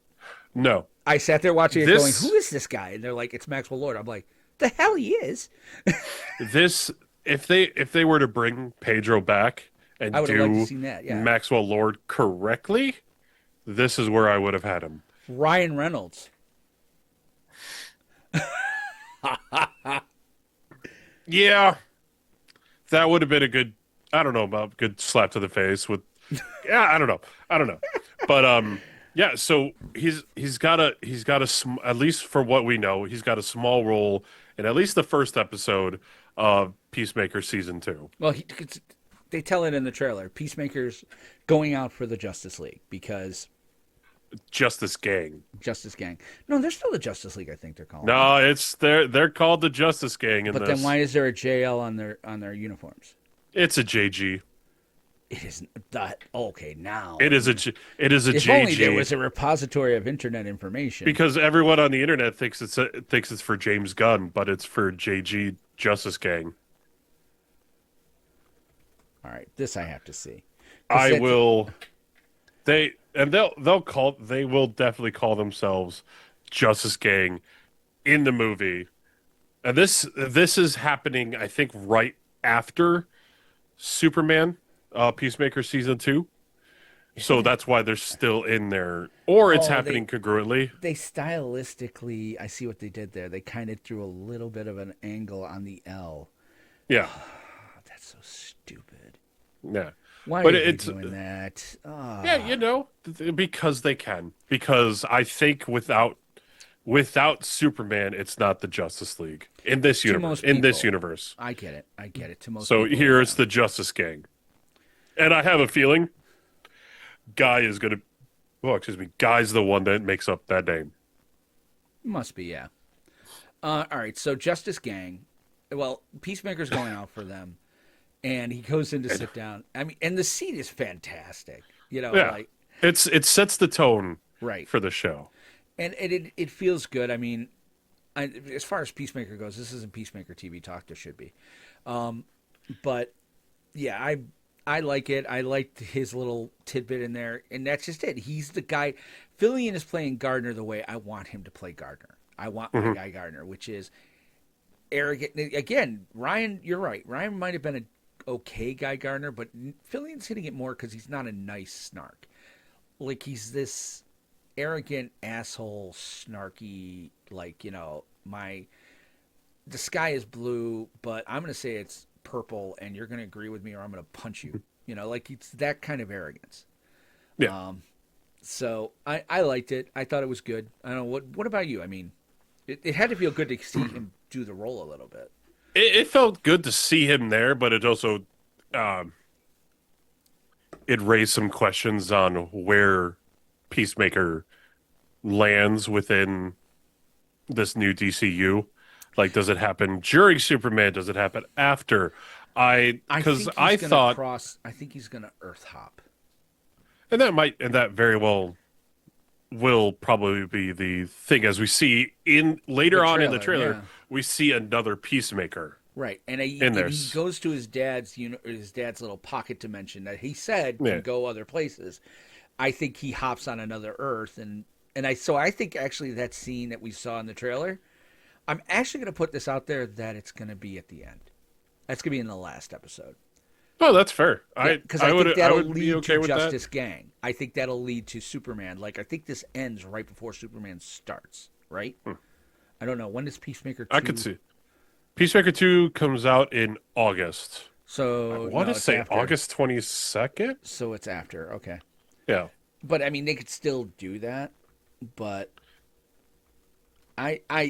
No, I sat there watching it This- going, who is this guy? And they're like, it's Maxwell Lord. I'm like, the hell he is. this if they were to bring Pedro back and I would have liked to do seen that, yeah. Maxwell Lord correctly, this is where I would have had him. Ryan Reynolds. Yeah, that would have been a good. I don't know about good slap to the face with. Yeah, I don't know, but yeah. So he's got at least for what we know, he's got a small role in at least the first episode of Peacemaker season 2. Well, they tell it in the trailer. Peacemaker's going out for the Justice League because Justice Gang. Justice Gang. No, they're still the Justice League, I think they're called. No, it's they're called the Justice Gang in But this. then why is there a JL on their uniforms? It's a JG. It isn't that okay now. It is a If JG. only there was a repository of internet information. Because everyone on the internet thinks it's for James Gunn, but it's for JG Justice Gang. All right, this I have to see. I will. They will definitely call themselves Justice Gang in the movie, and this is happening. I think right after Superman, Peacemaker season 2. So that's why they're still in there, or it's happening concurrently. They stylistically, I see what they did there. They kind of threw a little bit of an angle on the L. Yeah, That's so stupid. yeah. Why But are they it's- doing that? Oh. Yeah, because they can. Because I think without Superman, it's not the Justice League in this To universe. most In this people. universe, I get it. To most so people, here yeah. it's the Justice Gang, and I have a feeling Guy is gonna. Well, excuse me, Guy's the one that makes up that name. Must be, yeah. All right, so Justice Gang. Well, Peacemaker's going out for them, and he goes in to sit down. I mean, and the seat is fantastic. You know, Yeah, like it sets the tone right, for the show. and it feels good. I mean, as far as Peacemaker goes, this isn't Peacemaker TV talk. There should be, but yeah, I like it. I liked his little tidbit in there, and that's just it. He's the guy. Fillion is playing Gardner the way I want him to play Gardner. I want my Guy Gardner, which is arrogant. Again, Ryan, you're right. Ryan might have been an okay Guy Gardner, but Fillion's hitting it more because he's not a nice snark. Like, he's this arrogant asshole, snarky, like, the sky is blue, but I'm going to say it's purple, and you're going to agree with me, or I'm going to punch you. Like, it's that kind of arrogance. Yeah. So I liked it. I thought it was good. I don't know. What about you? I mean, it had to feel good to see him do the role a little bit. It felt good to see him there, but it also it raised some questions on where Peacemaker lands within this new DCU. Like, does it happen during Superman? Does it happen after? I think he's gonna Earth hop. And that very well will probably be the thing, as we see later on in the trailer. Yeah. We see another Peacemaker. Right, and he goes to his dad's little pocket dimension that he said can go other places. I think he hops on another Earth, and I think actually that scene that we saw in the trailer, I'm actually going to put this out there that it's going to be at the end. That's going to be in the last episode. Oh, that's fair. Because I think that'll lead to Justice Gang. I think that'll lead to Superman. Like, I think this ends right before Superman starts, right? I don't know. When does Peacemaker 2? I could see. Peacemaker 2 comes out in August. So I want to say after. August 22nd? So it's after. Okay. Yeah. But, I mean, they could still do that. But I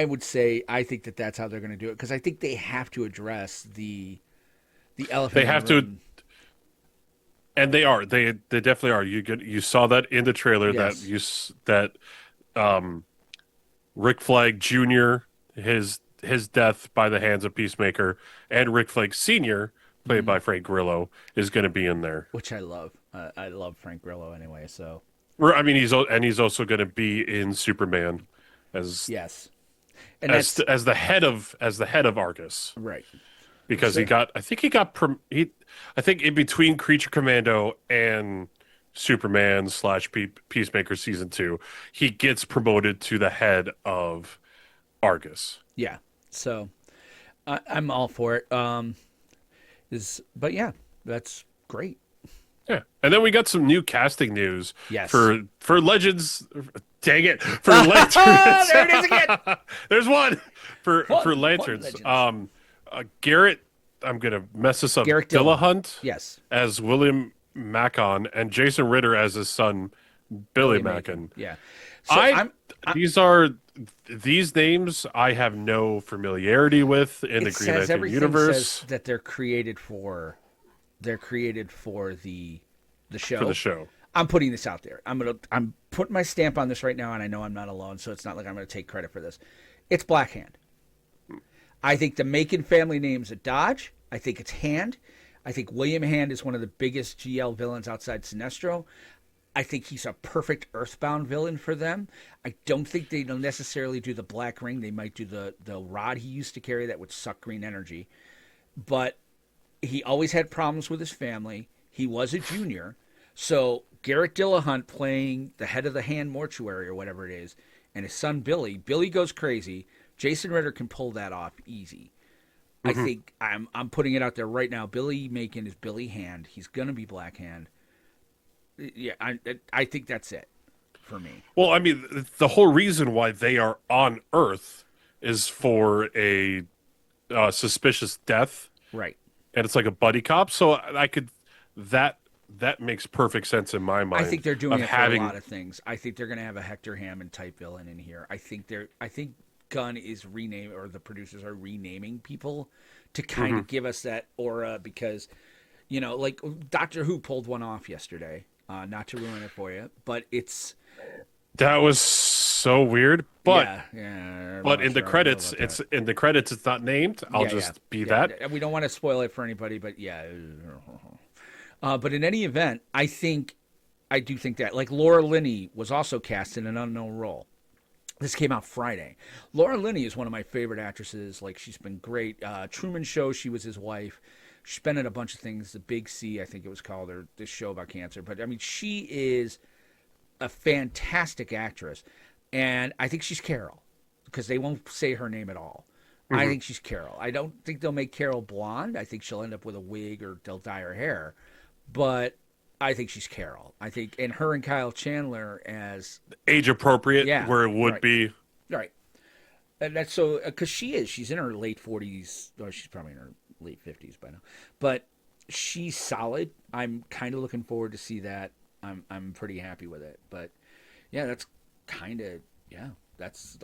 would say I think that's how they're going to do it. Because I think they have to address the elephant. They have to, and they are. They definitely are. You saw that in the trailer. Yes. that Rick Flag Jr. his death by the hands of Peacemaker, and Rick Flag Sr., played by Frank Grillo, is going to be in there. Which I love. I love Frank Grillo anyway. So I mean, he's also going to be in Superman as and as the head of Argus, right? Because I think in between Creature Commando and Superman / Peacemaker season 2, he gets promoted to the head of Argus. Yeah. So I'm all for it. But yeah, that's great. Yeah. And then we got some new casting news for Legends. Dang it. For Lanterns. There it is again. There's one for Lanterns. Garrett, I'm going to mess this up. Garrett Dillahunt yes, as William Macon, and Jason Ritter as his son, Billy Macon. Yeah. So these names I have no familiarity with in the Green Lantern universe. Says that they're created for the show. For the show. I'm putting this out there. I'm putting my stamp on this right now, and I know I'm not alone, so it's not like I'm going to take credit for this. It's Black Hand. I think the Macon family name's a dodge. I think it's Hand. I think William Hand is one of the biggest GL villains outside Sinestro. I think he's a perfect Earthbound villain for them. I don't think they'll necessarily do the black ring. They might do the rod he used to carry that would suck green energy. But he always had problems with his family. He was a junior. So Garrett Dillahunt playing the head of the Hand mortuary or whatever it is, and his son Billy. Billy goes crazy. Jason Ritter can pull that off easy. I think I'm putting it out there right now. Billy Macon is Billy Hand. He's gonna be Black Hand. Yeah, I think that's it for me. Well, I mean, the whole reason why they are on Earth is for a suspicious death, right? And it's like a buddy cop. So that makes perfect sense in my mind. I think they're doing it for a lot of things. I think they're going to have a Hector Hammond type villain in here. I think Gunn is renaming, or the producers are renaming people to kind of give us that aura, because, like Doctor Who pulled one off yesterday. Not to ruin it for you, but that was so weird. But but in the credits, it's not named. I'll just be that. We don't want to spoil it for anybody, but yeah. But in any event, I do think that, like, Laura Linney was also cast in an unknown role. This came out Friday. Laura Linney is one of my favorite actresses. Like, she's been great. Truman Show, she was his wife. She's been in a bunch of things. The Big C, I think it was called, or this show about cancer. But, I mean, she is a fantastic actress. And I think she's Carol. because they won't say her name at all. I think she's Carol. I don't think they'll make Carol blonde. I think she'll end up with a wig or they'll dye her hair. But I think she's Carol. I think, and her and Kyle Chandler as Age appropriate, where it would right. be. Right. And that's so, because she's in her late 40s, or she's probably in her late 50s by now. But she's solid. I'm kind of looking forward to see that. I'm pretty happy with it. But yeah, that's kind of, that's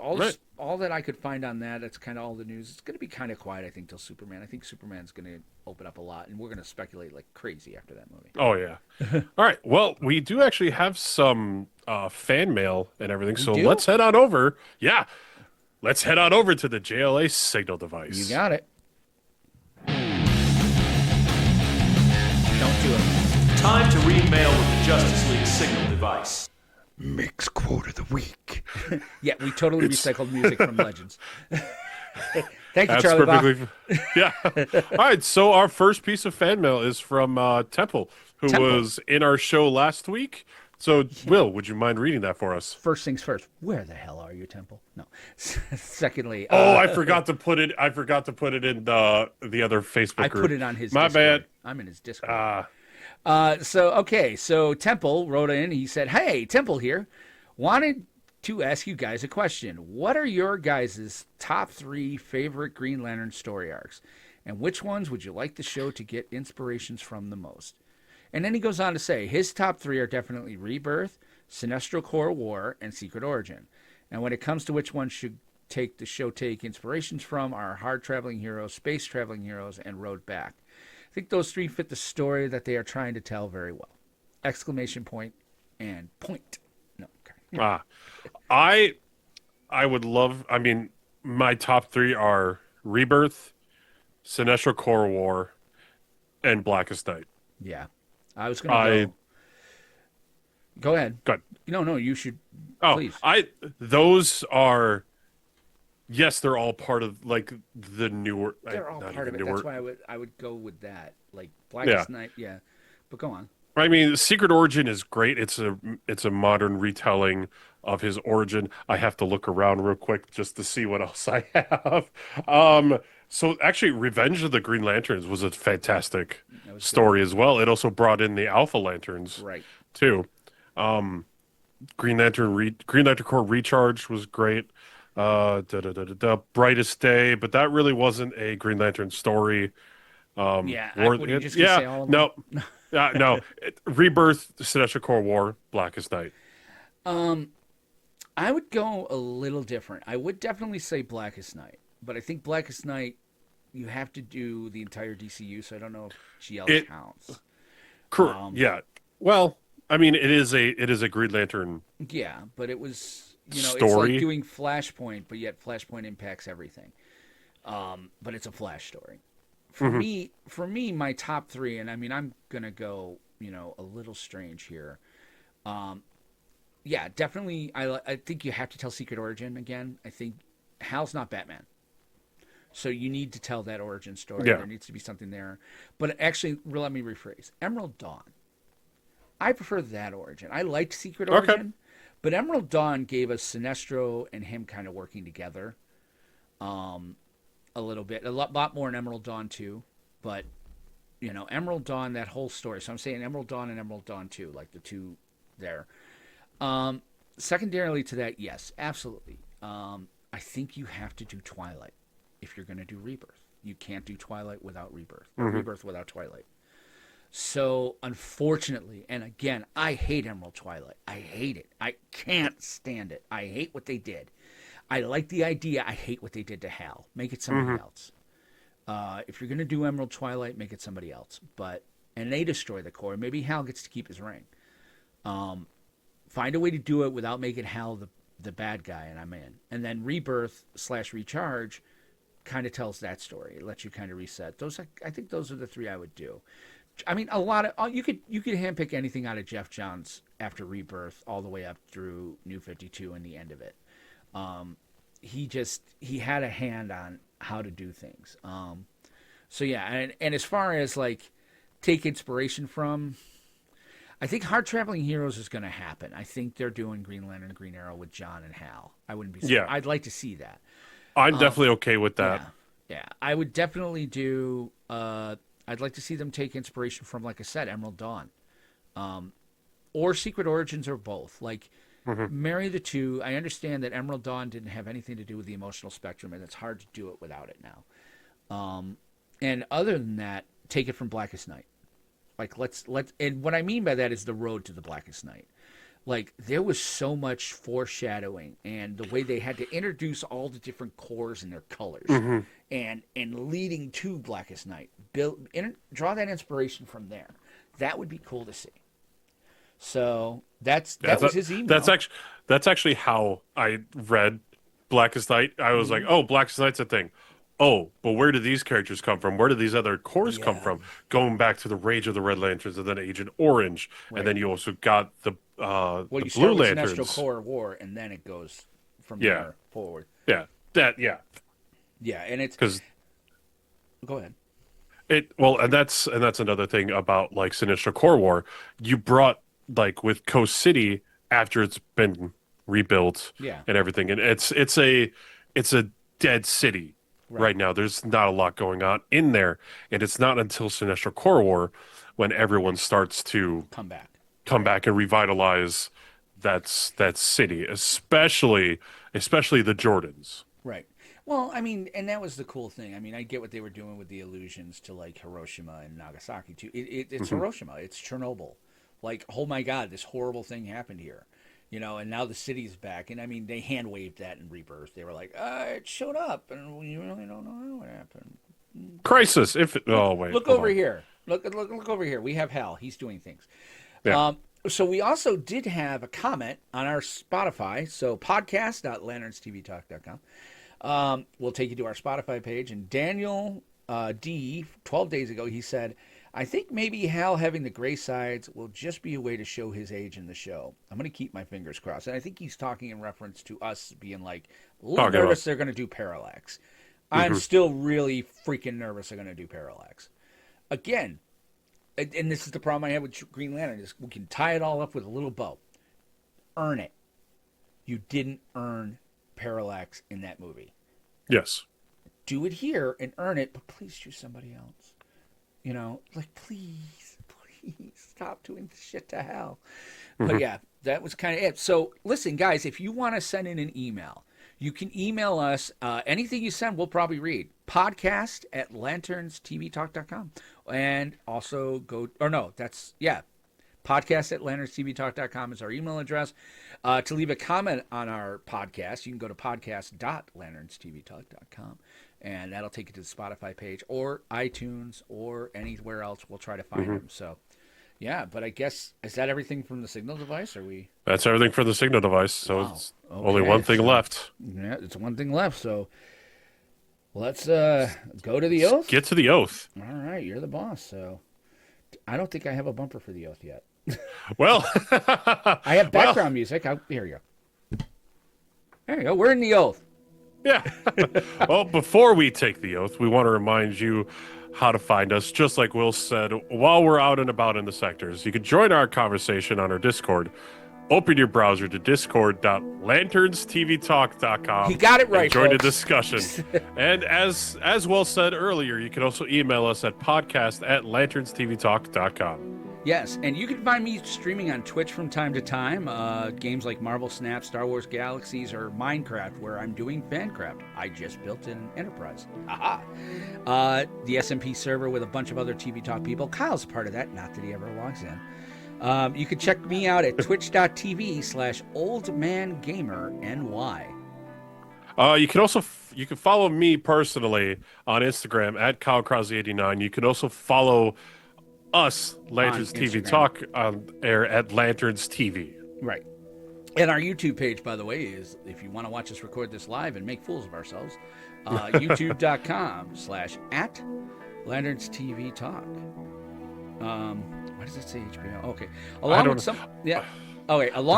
all that I could find on that. That's kind of all the news. It's going to be kind of quiet, I think, till Superman. I think Superman's going to open up a lot, and we're going to speculate like crazy after that movie. Oh, yeah. All right. Well, we do actually have some fan mail and everything, so let's head on over. Yeah. Let's head on over to the JLA signal device. You got it. Don't do it. Time to read mail with the Justice League signal device. Mix quote of the week. Yeah, we totally recycled music from Legends. Thank you, Charlie Bach. Yeah. All right, so our first piece of fan mail is from Temple, who was in our show last week. So, Will, would you mind reading that for us? First things first. Where the hell are you, Temple? No. Secondly, I forgot to put it. I forgot to put it in the other Facebook group. I put it on his. My Discord. bad. I'm in his Discord. So Temple wrote in. He said, "Hey, Temple here. Wanted to ask you guys a question. What are your guys' top 3 favorite Green Lantern story arcs, and which ones would you like the show to get inspirations from the most?" And then he goes on to say his top 3 are definitely Rebirth, Sinestro Corps War, and Secret Origin. And when it comes to which one should the show take inspirations from, are Hard Traveling Heroes, Space Traveling Heroes, and Road Back. I think those 3 fit the story that they are trying to tell very well. Exclamation point and point. No. Okay. I would love. I mean, my top 3 are Rebirth, Sinestro Corps War, and Blackest Night. Yeah. I was going to go ahead. Good. No, you should. Oh, please. Those are. Yes, they're all part of like the newer. They're all part of it. Newer. That's why I would go with that. Like Blackest Night. Yeah. But go on. I mean, Secret Origin is great. It's a modern retelling of his origin. I have to look around real quick just to see what else I have. So actually, Revenge of the Green Lanterns was a fantastic story as well. It also brought in the Alpha Lanterns, right? Too. Green Lantern Corps Recharge was great. Brightest Day, but that really wasn't a Green Lantern story. Would you just say all of them? No. Rebirth, Sinestro Corps War, Blackest Night. I would go a little different. I would definitely say Blackest Night, but I think Blackest Night, you have to do the entire DCU, so I don't know if GL counts. Correct. Yeah. Well, I mean, it is a Green Lantern. Yeah, but it was story. It's like doing Flashpoint, but yet Flashpoint impacts everything. But it's a Flash story. For me, my top 3, and I mean, I'm gonna go, a little strange here. Yeah, definitely. I think you have to tell Secret Origin again. I think Hal's not Batman, so you need to tell that origin story. Yeah. There needs to be something there. But actually, let me rephrase. Emerald Dawn. I prefer that origin. I liked Secret Origin, but Emerald Dawn gave us Sinestro and him kind of working together. A little bit, a lot more in Emerald Dawn 2, but Emerald Dawn, that whole story. So I'm saying Emerald Dawn and Emerald Dawn 2, like the two there. Secondarily to that, yes, absolutely. I think you have to do Twilight if you're going to do Rebirth. You can't do Twilight without Rebirth, or Rebirth without Twilight. So unfortunately, and again, I hate Emerald Twilight. I hate it. I can't stand it. I hate what they did. I like the idea. I hate what they did to Hal. Make it somebody else. If you're going to do Emerald Twilight, make it somebody else. And they destroy the core. Maybe Hal gets to keep his ring. Find a way to do it without making Hal the bad guy, and I'm in. And then Rebirth / Recharge kind of tells that story. It lets you kind of reset. I think those are the 3 I would do. I mean, a lot of you could handpick anything out of Jeff Johns after Rebirth all the way up through New 52 and the end of it. He had a hand on how to do things. So yeah, and as far as like take inspiration from, I think Hard Traveling Heroes is going to happen. I think they're doing Green Lantern and Green Arrow with John and Hal. I wouldn't be surprised. Yeah. I'd like to see that. I'm definitely okay with that. Yeah. I would definitely do. I'd like to see them take inspiration from, like I said, Emerald Dawn, or Secret Origins, or both. Like, marry the two. I understand that Emerald Dawn didn't have anything to do with the emotional spectrum, and it's hard to do it without it now. And other than that, take it from Blackest Night. Like, let's and what I mean by that is the road to the Blackest Night. Like, there was so much foreshadowing, and the way they had to introduce all the different cores and their colors, and leading to Blackest Night. Draw that inspiration from there. That would be cool to see. So that was his email. That's actually how I read Blackest Night. I was like, oh, Blackest Night's a thing. Oh, but where do these characters come from? Where do these other cores come from? Going back to the Rage of the Red Lanterns, and then Agent Orange, and then you also got the you Blue start with Lanterns. Sinestro Corps War, and then it goes from there forward. Yeah, and it's because go ahead. And that's another thing about like Sinestro Corps War. You brought like with Coast City after it's been rebuilt, and everything, and it's a dead city. Right now, there's not a lot going on in there, and it's not until Sinestro Corps War when everyone starts to come back and revitalize that city, especially the Jordans. Right. Well, I mean, and that was the cool thing. I mean, I get what they were doing with the allusions to like Hiroshima and Nagasaki too. It's Hiroshima. It's Chernobyl. Like, oh my God, this horrible thing happened here. You know, and now the city's back. And I mean, they hand waved that in Rebirth. They were like, it showed up, and we really don't know how it happened. Crisis. Look over here. Look over here. We have Hal. He's doing things. Yeah. So we also did have a comment on our Spotify. So podcast.lanternstvtalk.com. We'll take you to our Spotify page. And Daniel D, 12 days ago, he said, I think maybe Hal having the gray sides will just be a way to show his age in the show. I'm going to keep my fingers crossed. And I think he's talking in reference to us being like, a little nervous they're going to do Parallax. I'm still really freaking nervous they're going to do Parallax. Again, and this is the problem I have with Green Lantern, is we can tie it all up with a little bow. Earn it. You didn't earn Parallax in that movie. Yes. Do it here and earn it, but please choose somebody else. You know, like, please stop doing this shit to Hal. But yeah, that was kind of it. So listen, guys, if you want to send in an email, you can email us. Anything you send, we'll probably read. Podcast@lanternstvtalk.com. And also podcast@lanternstvtalk.com is our email address. To leave a comment on our podcast, you can go to podcast.lanternstvtalk.com. And that'll take you to the Spotify page or iTunes or anywhere else. We'll try to find them. So, yeah, but I guess, is that everything from the Signal device? That's everything for the Signal device. So it's only one thing left. Yeah, it's one thing left. So let's go to the oath. Get to the oath. All right, you're the boss. So I don't think I have a bumper for the oath yet. Well, I have background music. Here you go. There you go. We're in the oath. Yeah. Well, before we take the oath, we want to remind you how to find us. Just like Will said, while we're out and about in the sectors, you can join our conversation on our Discord. Open your browser to discord.lanternstvtalk.com. He got it right, join folks. the discussion. And as Will said earlier, you can also email us at podcast@lanternstvtalk.com. Yes, and you can find me streaming on Twitch from time to time. Games like Marvel Snap, Star Wars Galaxies, or Minecraft, where I'm doing Fancraft. I just built an Enterprise. Aha! The SMP server with a bunch of other TV Talk people. Kyle's a part of that, not that he ever logs in. You can check me out at twitch.tv/oldmangamerny. You can also you can follow me personally on Instagram at KyleCrosby89. You can also follow us, Lanterns TV Talk, on air at Lanterns TV. Right. And our YouTube page, by the way, is, if you want to watch us record this live and make fools of ourselves, youtube.com/@Lanterns TV Talk. Why does it say HBO? Okay. Along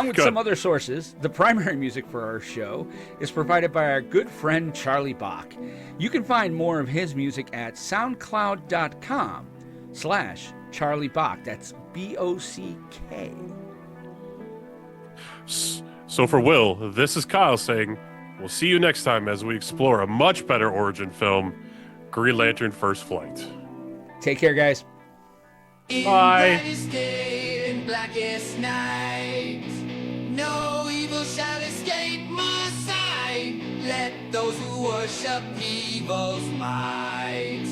with some other sources, the primary music for our show is provided by our good friend Charlie Bach. You can find more of his music at soundcloud.com/ Charlie Bach. That's B-O-C-K. So for Will, this is Kyle saying, we'll see you next time as we explore a much better origin film, Green Lantern First Flight. Take care, guys. Bye. Blackest night, no evil shall escape my sight. Let those who worship evil's might